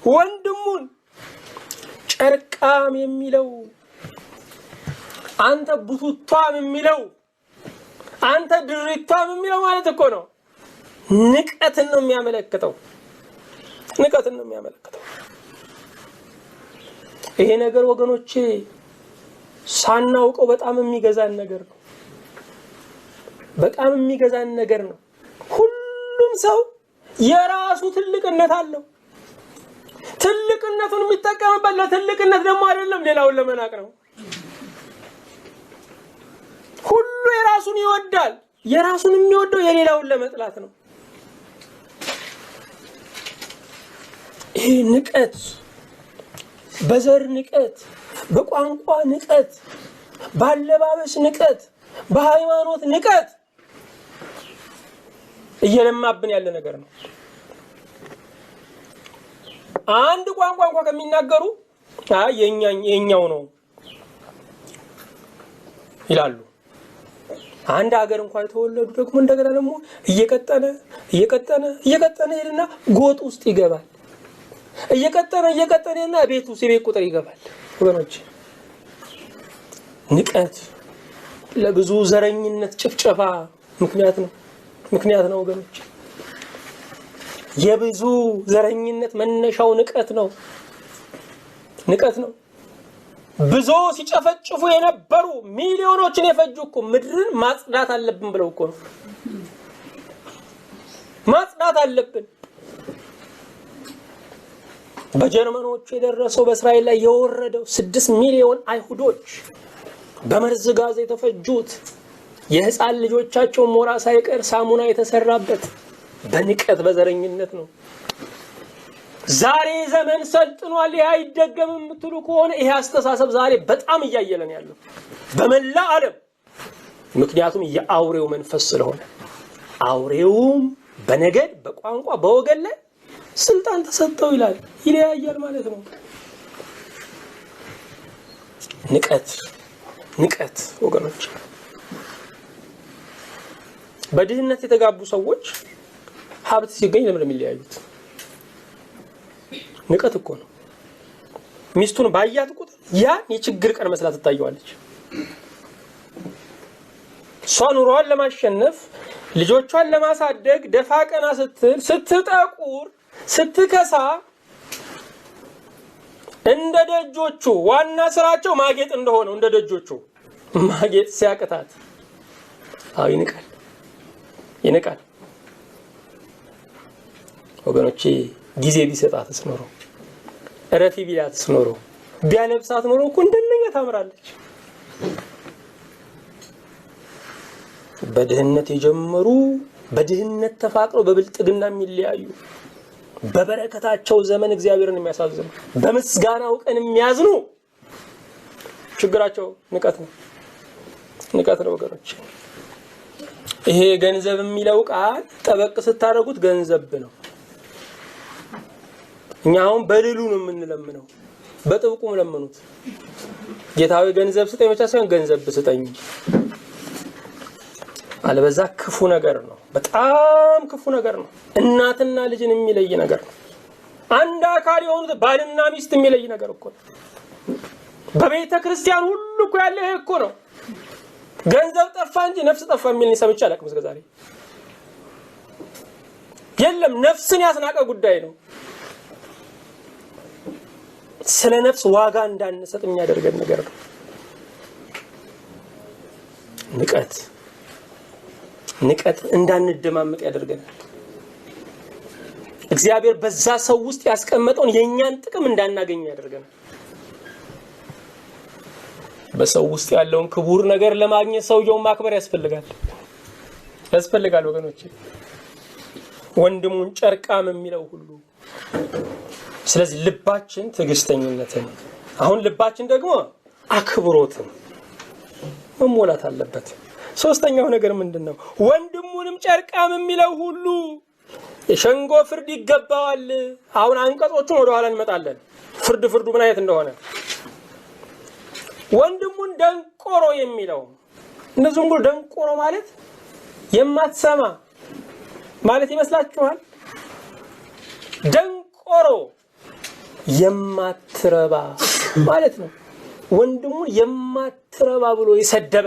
ወንድሙን ጨርቃም የሚለው አንተ ቡቱቷም የሚለው አንተ ድሪቷም የሚለው ማለት እኮ ነው። ንቀትን ነው የሚያመለክተው። ይሄ ነገር ወገኖቼ ሳናውቀው በጣም የሚገዛን ነገር ነው። በጣም የሚገዛን ነገር ነው። ሁሉም ሰው የራሱ ትልቅነት አለው። ትልቅነቱን የሚጠቀምበት ለትልቅነት ደግሞ አይደለም፣ ሌላውን ለመናቅ ነው። ሁሉ የራሱን ይወዳል። የራሱን የሚወደው የሌላውን ለመጥላት ነው። ይሄ ንቀት፣ በዘር ንቀት፣ በቋንቋ ንቀት፣ ባለባበስ ንቀት፣ በሃይማኖት ንቀት እየለማብን ያለ ነገር ነው። አንድ ቋንቋ እንኳን ከሚናገሩ የኛው ነው ይላሉ። አንድ ሀገር እንኳን የተወለዱ ደግሞ እንደገና ደግሞ እየቀጠነ ይልና ጎጥ ውስጥ ይገባል። እየቀጠነና ቤቱ ሲቤት ቁጥር ይገባል። ወገኖች ንቀት ለብዙ ዘረኝነት ጭፍጨፋ ምክንያት ነው ወገኖች። የብዙ ዘረኝነት መነሻው ንቀት ነው። ብዙ ሲጨፈጭፉ የነበሩ ሚሊዮኖችን የፈጁ እኮ ምድርን ማጽዳት አለብን ብለው እኮ ነው። ማጽዳት አለብን። በጀርመኖቹ የደረሰው በእስራኤል ላይ የወረደው 6 ሚሊዮን አይሁዶች በመርዝ ጋዝ የተፈጁት የህፃን ልጆቻቸው ሞራ ሳይቀር ሳሙና የተሰራበት በንቀት በዘረኝነት ነው። ዛሬ ዘመን ሰልጥኗል፣ ይሄ አይደገምም የምትሉ ከሆነ ይሄ አስተሳሰብ ዛሬ በጣም እያየለን ያለው በመላ ዓለም። ምክንያቱም የአውሬው መንፈስ ስለሆነ አውሬውም በነገድ በቋንቋ በወገን ላይ ስልጣን ተሰጠው ይላል፣ ይለያያል ማለት ነው። ንቀት ወገኖች፣ በድህነት የተጋቡ ሰዎች ሀብት ሲገኝ ለምን የሚለያዩት? ንቀት እኮ ነው። ሚስቱን ባያት ቁጥር ያ የችግር ቀን መስላት ትታየዋለች። እሷ ኑሮዋን ለማሸነፍ ልጆቿን ለማሳደግ ደፋ ቀና ስትል ስትጠቁር ስትከሳ እንደ ደጆቹ ዋና ስራቸው ማጌጥ እንደሆነው እንደ ደጆቹ ማጌጥ ሲያቅታት ይንቃል። ወገኖቼ ጊዜ ቢሰጣትስ ኖሮ እረፊ ቢላትስ ኖሮ ቢያለብሳት ኖሮ እኮ እንደነኛ ታምራለች። በድህነት የጀመሩ በድህነት ተፋቅረው በብልጥግና የሚለያዩ በበረከታቸው ዘመን እግዚአብሔርን የሚያሳዝኑ በምስጋናው ቀን የሚያዝኑ ችግራቸው ንቀት ነው ወገኖች። ይሄ ገንዘብ የሚለው ቃል ጠበቅ ስታደርጉት ገንዘብ ነው። እኛ አሁን በልሉ ነው የምንለምነው፣ በጥብቁም ለምኑት። ጌታዊ ገንዘብ ስጠኝ ብቻ ሳይሆን ገንዘብ ስጠኝ። አለበዛ ክፉ ነገር ነው፣ በጣም ክፉ ነገር ነው። እናትና ልጅን የሚለይ ነገር ነው። አንድ አካል የሆኑት ባልና ሚስት የሚለይ ነገር እኮ ነው። በቤተ ክርስቲያን ሁሉ እኮ ያለ ይሄ እኮ ነው። ገንዘብ ጠፋ እንጂ ነፍስ ጠፋ የሚል ሰምቼ አላውቅም እስከ ዛሬ። የለም፣ ነፍስን ያስናቀ ጉዳይ ነው። ስለ ነፍስ ዋጋ እንዳንሰጥ የሚያደርገን ነገር ነው። ንቀት እንዳንደማመጥ ያደርገናል። እግዚአብሔር በዛ ሰው ውስጥ ያስቀመጠውን የኛን ጥቅም እንዳናገኝ ያደርገናል። በሰው ውስጥ ያለውን ክቡር ነገር ለማግኘት ሰውየውን ማክበር ያስፈልጋል ወገኖቼ። ወንድሙን ጨርቃም የሚለው ሁሉ። ስለዚህ ልባችን ትዕግስተኝነትን፣ አሁን ልባችን ደግሞ አክብሮትን መሞላት አለበት። ሶስተኛው ነገር ምንድነው? ወንድሙንም ጨርቃም የሚለው ሁሉ የሸንጎ ፍርድ ይገባዋል። አሁን አንቀጾቹን ወደ ኋላ እንመጣለን። ፍርዱ ምን አይነት እንደሆነ። ወንድሙን ደንቆሮ የሚለው እንደዚሁም ሁሉ ደንቆሮ ማለት የማትሰማ ማለት ይመስላችኋል? ደንቆሮ የማትረባ ማለት ነው። ወንድሙን የማትረባ ብሎ የሰደበ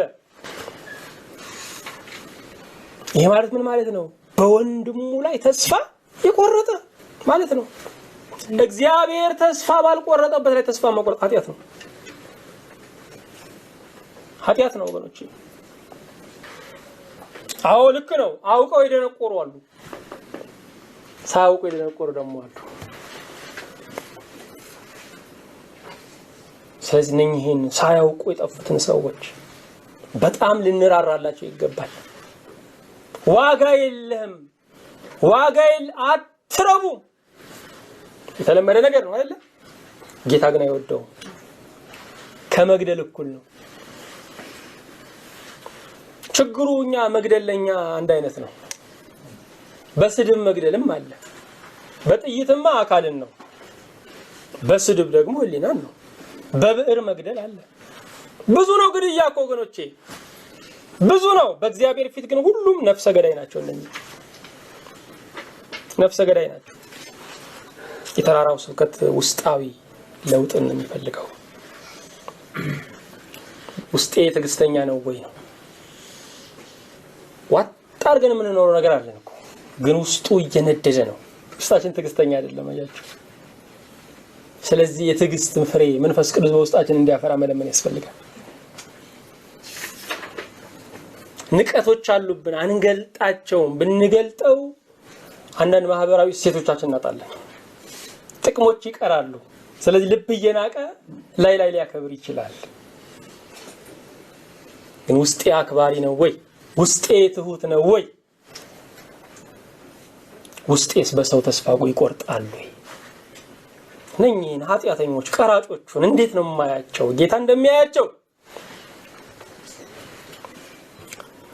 ይሄ ማለት ምን ማለት ነው? በወንድሙ ላይ ተስፋ የቆረጠ ማለት ነው። እግዚአብሔር ተስፋ ባልቆረጠበት ላይ ተስፋ መቆረጥ ኃጢአት ነው ወገኖች። አዎ ልክ ነው። አውቀው የደነቆሩ አሉ፣ ሳያውቁ የደነቆሩ ደግሞ አሉ። ስለዚህ እነኚህን ሳያውቁ የጠፉትን ሰዎች በጣም ልንራራላቸው ይገባል። ዋጋ የለህም፣ አትረቡ የተለመደ ነገር ነው አይደል? ጌታ ግን አይወደውም። ከመግደል እኩል ነው። ችግሩ እኛ መግደል ለኛ አንድ አይነት ነው። በስድብ መግደልም አለ። በጥይትማ አካልን ነው፣ በስድብ ደግሞ ህሊናን ነው። በብዕር መግደል አለ። ብዙ ነው ግድያ እኮ ወገኖቼ፣ ብዙ ነው። በእግዚአብሔር ፊት ግን ሁሉም ነፍሰ ገዳይ ናቸው። እነኚህ ነፍሰ ገዳይ ናቸው። የተራራው ስብከት ውስጣዊ ለውጥን ነው የሚፈልገው። ውስጤ ትዕግስተኛ ነው ወይ ነው። ዋጣር ግን የምንኖረው ነገር አለን እኮ፣ ግን ውስጡ እየነደደ ነው። ውስጣችን ትዕግስተኛ አይደለም አያችሁ። ስለዚህ የትዕግስትን ፍሬ መንፈስ ቅዱስ በውስጣችን እንዲያፈራ መለመን ያስፈልጋል። ንቀቶች አሉብን፣ አንገልጣቸውም። ብንገልጠው አንዳንድ ማህበራዊ እሴቶቻችን እናጣለን፣ ጥቅሞች ይቀራሉ። ስለዚህ ልብ እየናቀ ላይ ሊያከብር ይችላል። ግን ውስጤ አክባሪ ነው ወይ? ውስጤ ትሁት ነው ወይ? ውስጤስ በሰው ተስፋ ይቆርጣሉ? እነኚህን ኃጢአተኞች ቀራጮቹን እንዴት ነው የማያቸው? ጌታ እንደሚያያቸው።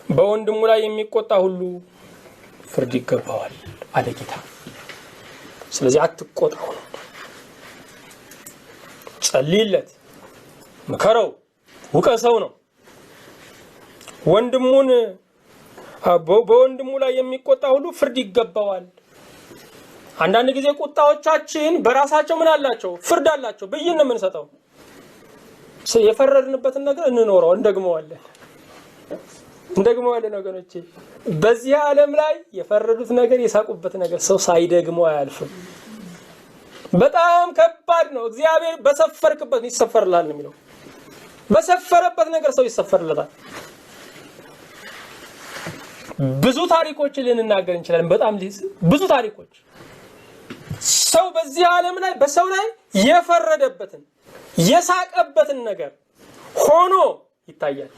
በወንድሙ ላይ የሚቆጣ ሁሉ ፍርድ ይገባዋል አለ ጌታ። ስለዚህ አትቆጣው፣ ጸልይለት፣ ምከረው፣ ውቀሰው ነው። በወንድሙ ላይ የሚቆጣ ሁሉ ፍርድ ይገባዋል። አንዳንድ ጊዜ ቁጣዎቻችን በራሳቸው ምን አላቸው? ፍርድ አላቸው። ብይን ነው የምንሰጠው። የፈረድንበትን ነገር እንደግመዋለን ወገኖቼ። በዚህ ዓለም ላይ የፈረዱት ነገር የሳቁበት ነገር ሰው ሳይደግመው አያልፍም። በጣም ከባድ ነው። እግዚአብሔር በሰፈርክበት ይሰፈርልሃል ነው የሚለው። በሰፈረበት ነገር ሰው ይሰፈርለታል። ብዙ ታሪኮችን ልንናገር እንችላለን። በጣም ብዙ ታሪኮች ሰው በዚህ ዓለም ላይ በሰው ላይ የፈረደበትን የሳቀበትን ነገር ሆኖ ይታያል።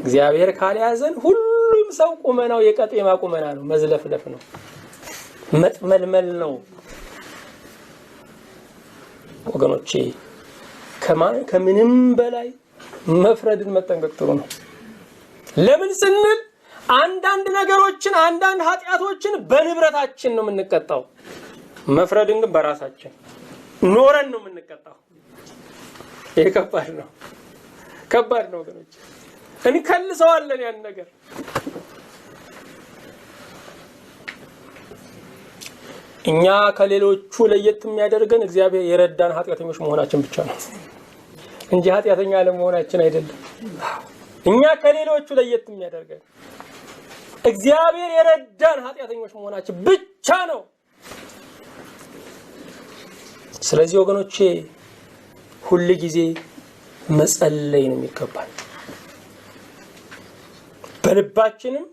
እግዚአብሔር ካልያዘን ሁሉም ሰው ቁመናው የቀጤማ ቁመና ነው፣ መዝለፍለፍ ነው፣ መጥመልመል ነው። ወገኖቼ ከምንም በላይ መፍረድን መጠንቀቅ ጥሩ ነው። ለምን ስንል አንዳንድ ነገሮችን አንዳንድ ኃጢአቶችን በንብረታችን ነው የምንቀጣው። መፍረድን ግን በራሳችን ኖረን ነው የምንቀጣው። ይሄ ከባድ ነው ወገኖች። እንከልሰዋለን ያን ነገር። እኛ ከሌሎቹ ለየት የሚያደርገን እግዚአብሔር የረዳን ኃጢአተኞች መሆናችን ብቻ ነው እንጂ ኃጢአተኛ ለመሆናችን አይደለም። እኛ ከሌሎቹ ለየት የሚያደርገን እግዚአብሔር የረዳን ኃጢአተኞች መሆናችን ብቻ ነው። ስለዚህ ወገኖቼ ሁሉ ጊዜ መጸለይ ነው የሚገባል። በልባችንም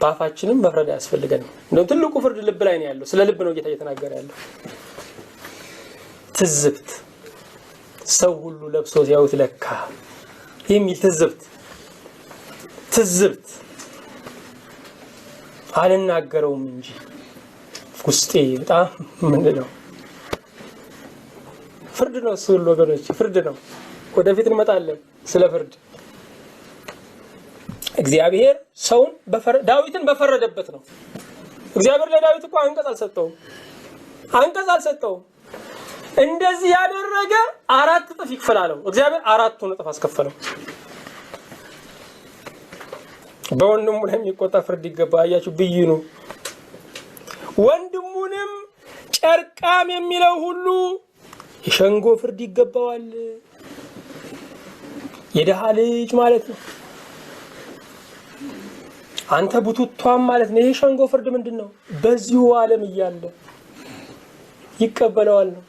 በአፋችንም መፍረድ ያስፈልገናል። እንደውም ትልቁ ፍርድ ልብ ላይ ነው ያለው። ስለ ልብ ነው ጌታ እየተናገረ ያለው። ትዝብት ሰው ሁሉ ለብሶ ሲያዩት ለካ የሚል ትዝብት አልናገረውም እንጂ ውስጤ በጣም ምንድነው ፍርድ ነው። እሱ ሁሉ ወገኖች ፍርድ ነው። ወደፊት እንመጣለን ስለ ፍርድ። እግዚአብሔር ሰውን ዳዊትን በፈረደበት ነው። እግዚአብሔር ለዳዊት እኮ አንቀጽ አልሰጠውም። እንደዚህ ያደረገ 4 እጥፍ ይከፈላለው። እግዚአብሔር 4 እጥፍ አስከፈለው። በወንድሙ ላይ የሚቆጣ ፍርድ ይገባ። አያችሁ ብይኑ። ወንድሙንም ጨርቃም የሚለው ሁሉ የሸንጎ ፍርድ ይገባዋል። የደሃ ልጅ ማለት ነው። አንተ ቡቱቷም ማለት ነው። ይሄ ሸንጎ ፍርድ ምንድነው? በዚሁ ዓለም እያለ ይቀበለዋል ነው።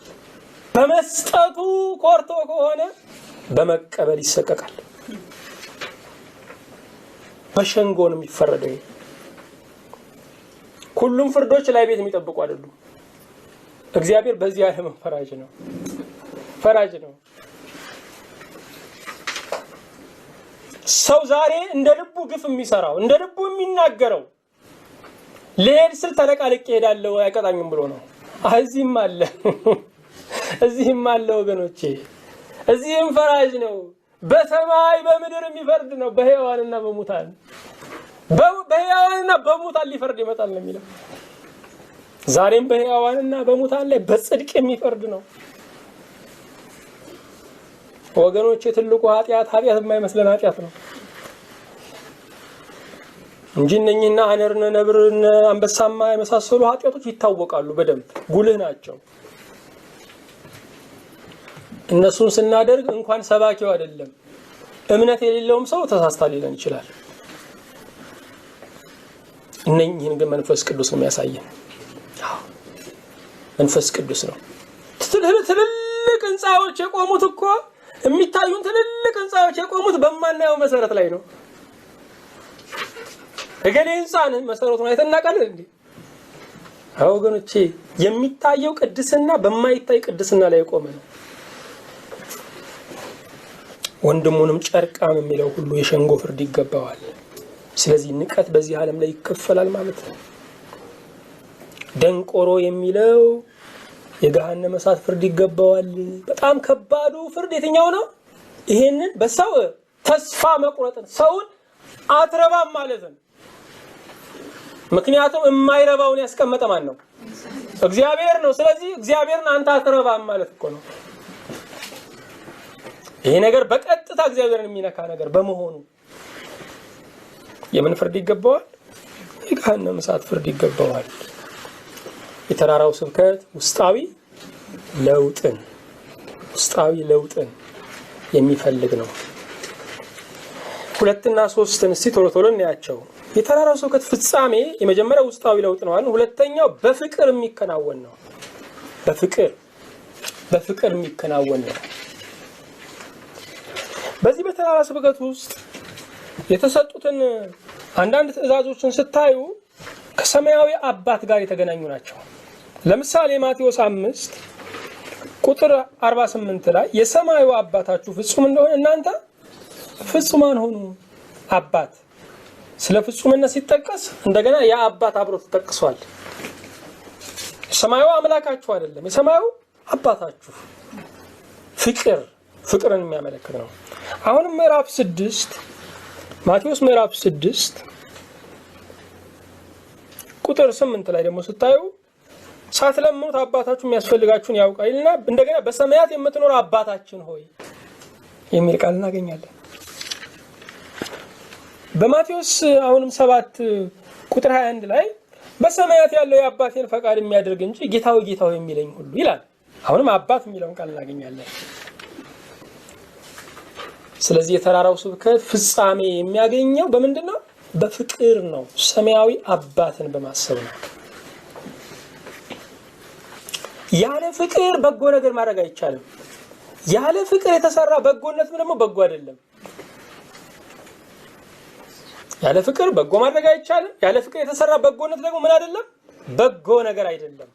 በመስጠቱ ኮርቶ ከሆነ በመቀበል ይሰቀቃል። በሸንጎ ነው የሚፈረደው። ሁሉም ፍርዶች ላይ ቤት የሚጠብቁ አይደሉም። እግዚአብሔር በዚህ ዓለም ፈራጅ ነው። ሰው ዛሬ እንደ ልቡ ግፍ የሚሰራው እንደ ልቡ የሚናገረው ለሄድ ስል ተለቃልቄ ሄዳለሁ አይቀጣኝም ብሎ ነው። እዚህም አለ ወገኖቼ፣ እዚህም ፈራጅ ነው። በሰማይ በምድር የሚፈርድ ነው። በሕያዋንና በሙታን ሊፈርድ ይመጣል ነው የሚለው። ዛሬም በሕያዋንና በሙታን ላይ በጽድቅ የሚፈርድ ነው። ወገኖቼ ትልቁ ኃጢአት የማይመስለን ኃጢአት ነው እንጂ እነኚህና አነርነ ነብርነ አንበሳማ የመሳሰሉ ኃጢአቶች ይታወቃሉ፣ በደንብ ጉልህ ናቸው። እነሱን ስናደርግ እንኳን ሰባኪው አይደለም እምነት የሌለውም ሰው ተሳስቷል ሊለን ይችላል። እነኚህን ግን መንፈስ ቅዱስ ነው የሚያሳየን። መንፈስ ቅዱስ ነው። ትልልቅ ህንጻዎች የቆሙት እኮ የሚታዩን ትልልቅ ህንጻዎች የቆሙት በማናየው መሰረት ላይ ነው። እገሌ ህንጻን መሰረቱን አይተናቀል እንዴ? ወገኖቼ የሚታየው ቅድስና በማይታይ ቅድስና ላይ የቆመ ነው። ወንድሙንም ጨርቃም የሚለው ሁሉ የሸንጎ ፍርድ ይገባዋል። ስለዚህ ንቀት በዚህ ዓለም ላይ ይከፈላል ማለት ነው። ደንቆሮ የሚለው የገሃነመ እሳት ፍርድ ይገባዋል። በጣም ከባዱ ፍርድ የትኛው ነው? ይሄንን በሰው ተስፋ መቁረጥን፣ ሰውን አትረባም ማለትን። ምክንያቱም የማይረባውን ያስቀመጠ ማን ነው? እግዚአብሔር ነው። ስለዚህ እግዚአብሔርን አንተ አትረባም ማለት እኮ ነው። ይሄ ነገር በቀጥታ እግዚአብሔርን የሚነካ ነገር በመሆኑ የምን ፍርድ ይገባዋል? የገሃነመ እሳት ፍርድ ይገባዋል። የተራራው ስብከት ውስጣዊ ለውጥን የሚፈልግ ነው። 2 እና 3 እስቲ ቶሎ ቶሎ እናያቸው። የተራራው ስብከት ፍጻሜ የመጀመሪያው ውስጣዊ ለውጥ ነው አይደል? ሁለተኛው በፍቅር የሚከናወን ነው። በፍቅር የሚከናወን ነው። በዚህ በተራራ ስብከት ውስጥ የተሰጡትን አንዳንድ ትእዛዞችን ስታዩ ከሰማያዊ አባት ጋር የተገናኙ ናቸው። ለምሳሌ ማቴዎስ 5 ቁጥር 48 ላይ የሰማዩ አባታችሁ ፍጹም እንደሆነ እናንተ ፍጹማን ሆኑ። አባት ስለ ፍጹምነት ሲጠቀስ እንደገና ያ አባት አብሮ ተጠቅሷል። ሰማዩ አምላካችሁ አይደለም፣ የሰማዩ አባታችሁ። ፍቅርን የሚያመለክት ነው። አሁንም ምዕራፍ 6 ማቴዎስ ምዕራፍ 6 ቁጥር 8 ላይ ደግሞ ስታዩ ሳትለምኑት አባታችሁ የሚያስፈልጋችሁን ያውቃልና እንደገና በሰማያት የምትኖር አባታችን ሆይ የሚል ቃል እናገኛለን። በማቴዎስ አሁንም 7 ቁጥር 21 ላይ በሰማያት ያለው የአባቴን ፈቃድ የሚያደርግ እንጂ ጌታው ጌታው የሚለኝ ሁሉ ይላል። አሁንም አባት የሚለውን ቃል እናገኛለን። ስለዚህ የተራራው ስብከት ፍጻሜ የሚያገኘው በምንድነው? በፍቅር ነው። ሰማያዊ አባትን በማሰብ ነው። ያለ ፍቅር በጎ ነገር ማድረግ አይቻልም። ያለ ፍቅር የተሰራ በጎነት ደግሞ በጎ አይደለም። ያለ ፍቅር በጎ ማድረግ አይቻልም። ያለ ፍቅር የተሰራ በጎነት ደግሞ ምን አይደለም? በጎ ነገር አይደለም።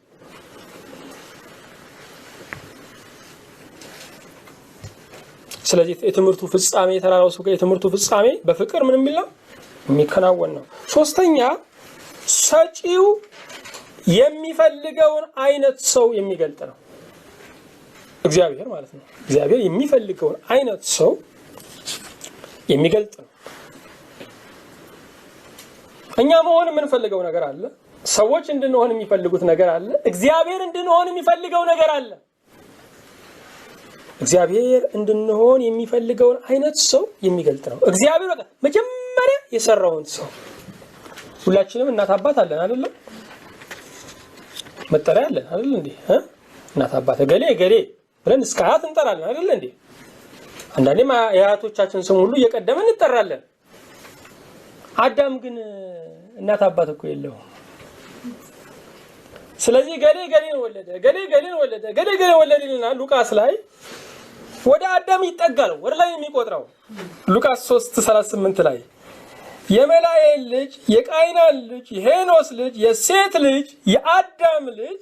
ስለዚህ የትምህርቱ ፍጻሜ የተራራው ስብከት የትምህርቱ ፍጻሜ በፍቅር ምን የሚል ነው? የሚከናወን ነው። ሶስተኛ ሰጪው የሚፈልገውን አይነት ሰው የሚገልጥ ነው። እግዚአብሔር ማለት ነው። እግዚአብሔር የሚፈልገውን አይነት ሰው የሚገልጥ ነው። እኛ መሆን የምንፈልገው ነገር አለ። ሰዎች እንድንሆን የሚፈልጉት ነገር አለ። እግዚአብሔር እንድንሆን የሚፈልገው ነገር አለ። እግዚአብሔር እንድንሆን የሚፈልገውን አይነት ሰው የሚገልጥ ነው። እግዚአብሔር መጀመሪያ የሰራውን ሰው ሁላችንም እናት አባት አለን አይደል? መጠሪያ አለን አይደል እንዴ? እናት አባት ገሌ ብለን እስከ አያት እንጠራለን አይደል እንዴ? አንዳንዴም የአያቶቻችን ስም ሁሉ እየቀደመን እንጠራለን። አዳም ግን እናት አባት እኮ የለውም። ስለዚህ ገሌን ወለደ ይልና ሉቃስ ላይ ወደ አዳም ይጠጋል። ወደ ላይ የሚቆጥረው ሉቃስ 3:38 ላይ የመላኤል ልጅ፣ የቃይናን ልጅ፣ የሄኖስ ልጅ፣ የሴት ልጅ፣ የአዳም ልጅ፣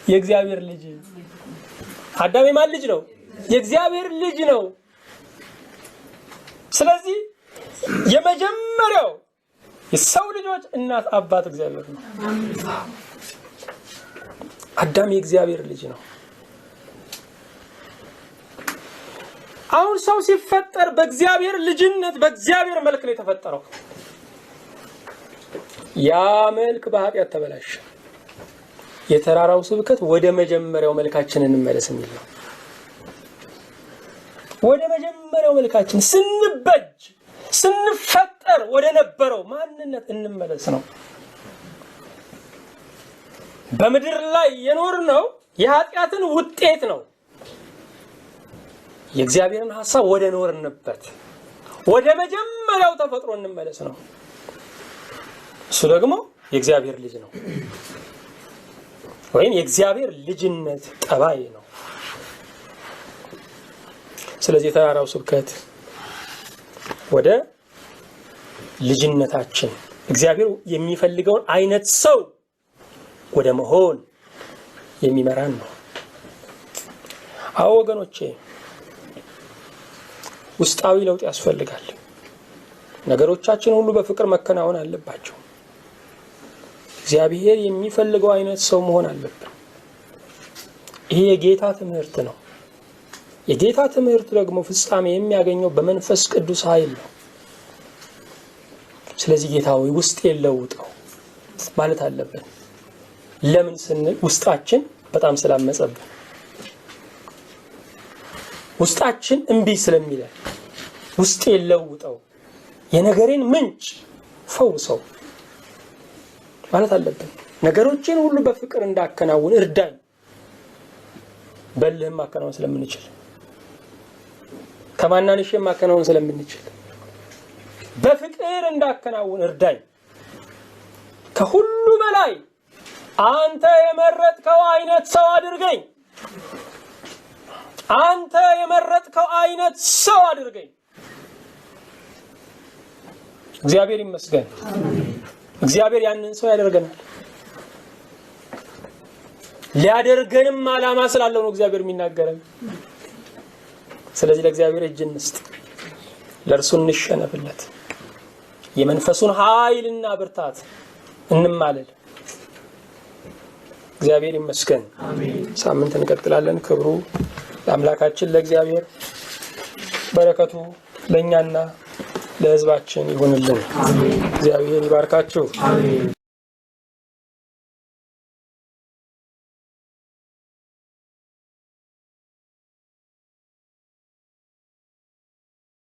የእግዚአብሔር ልጅ። አዳም የማን ልጅ ነው? የእግዚአብሔር ልጅ ነው። ስለዚህ የመጀመሪያው የሰው ልጆች እናት አባት እግዚአብሔር ነው። አዳም የእግዚአብሔር ልጅ ነው። አሁን ሰው ሲፈጠር በእግዚአብሔር ልጅነት በእግዚአብሔር መልክ ነው የተፈጠረው። ያ መልክ በኃጢአት ተበላሸ። የተራራው ስብከት ወደ መጀመሪያው መልካችን እንመለስ የሚል ነው። ወደ መጀመሪያው መልካችን ስንፈጠር ወደ ነበረው ማንነት እንመለስ ነው። በምድር ላይ የኖርነው የኃጢአትን ውጤት ነው። የእግዚአብሔርን ሐሳብ ወደ ኖርንበት ወደ መጀመሪያው ተፈጥሮ እንመለስ ነው። እሱ ደግሞ የእግዚአብሔር ልጅ ነው፣ ወይም የእግዚአብሔር ልጅነት ጠባይ ነው። ስለዚህ የተራራው ስብከት ወደ ልጅነታችን እግዚአብሔር የሚፈልገውን አይነት ሰው ወደ መሆን የሚመራን ነው። አዎ ወገኖቼ፣ ውስጣዊ ለውጥ ያስፈልጋል። ነገሮቻችን ሁሉ በፍቅር መከናወን አለባቸው። እግዚአብሔር የሚፈልገው አይነት ሰው መሆን አለብን። ይሄ የጌታ ትምህርት ነው። የጌታ ትምህርት ደግሞ ፍጻሜ የሚያገኘው በመንፈስ ቅዱስ ኃይል ነው። ስለዚህ ጌታ ሆይ ውስጥ የለውጠው ማለት አለብን። ለምን ስንል ውስጣችን በጣም ስላመጸብን፣ ውስጣችን እምቢ ስለሚለን ውስጥ የለውጠው፣ የነገሬን ምንጭ ፈውሰው ማለት አለብን። ነገሮችን ሁሉ በፍቅር እንዳከናውን እርዳኝ። በልህም ማከናወን ስለምንችል፣ ከማናንሽም ማከናወን ስለምንችል በፍቅር እንዳከናውን እርዳኝ። ከሁሉ በላይ አንተ የመረጥከው አይነት ሰው አድርገኝ። አንተ የመረጥከው አይነት ሰው አድርገኝ። እግዚአብሔር ይመስገን። እግዚአብሔር ያንን ሰው ያደርገናል። ሊያደርገንም ዓላማ ስላለው ነው እግዚአብሔር የሚናገረን። ስለዚህ ለእግዚአብሔር እጅ እንስጥ፣ ለእርሱ እንሸነፍለት፣ የመንፈሱን ኃይልና ብርታት እንማለል። እግዚአብሔር ይመስገን። ሳምንት እንቀጥላለን። ክብሩ ለአምላካችን ለእግዚአብሔር፣ በረከቱ ለእኛና ለሕዝባችን ይሁንልን። እግዚአብሔር ይባርካችሁ።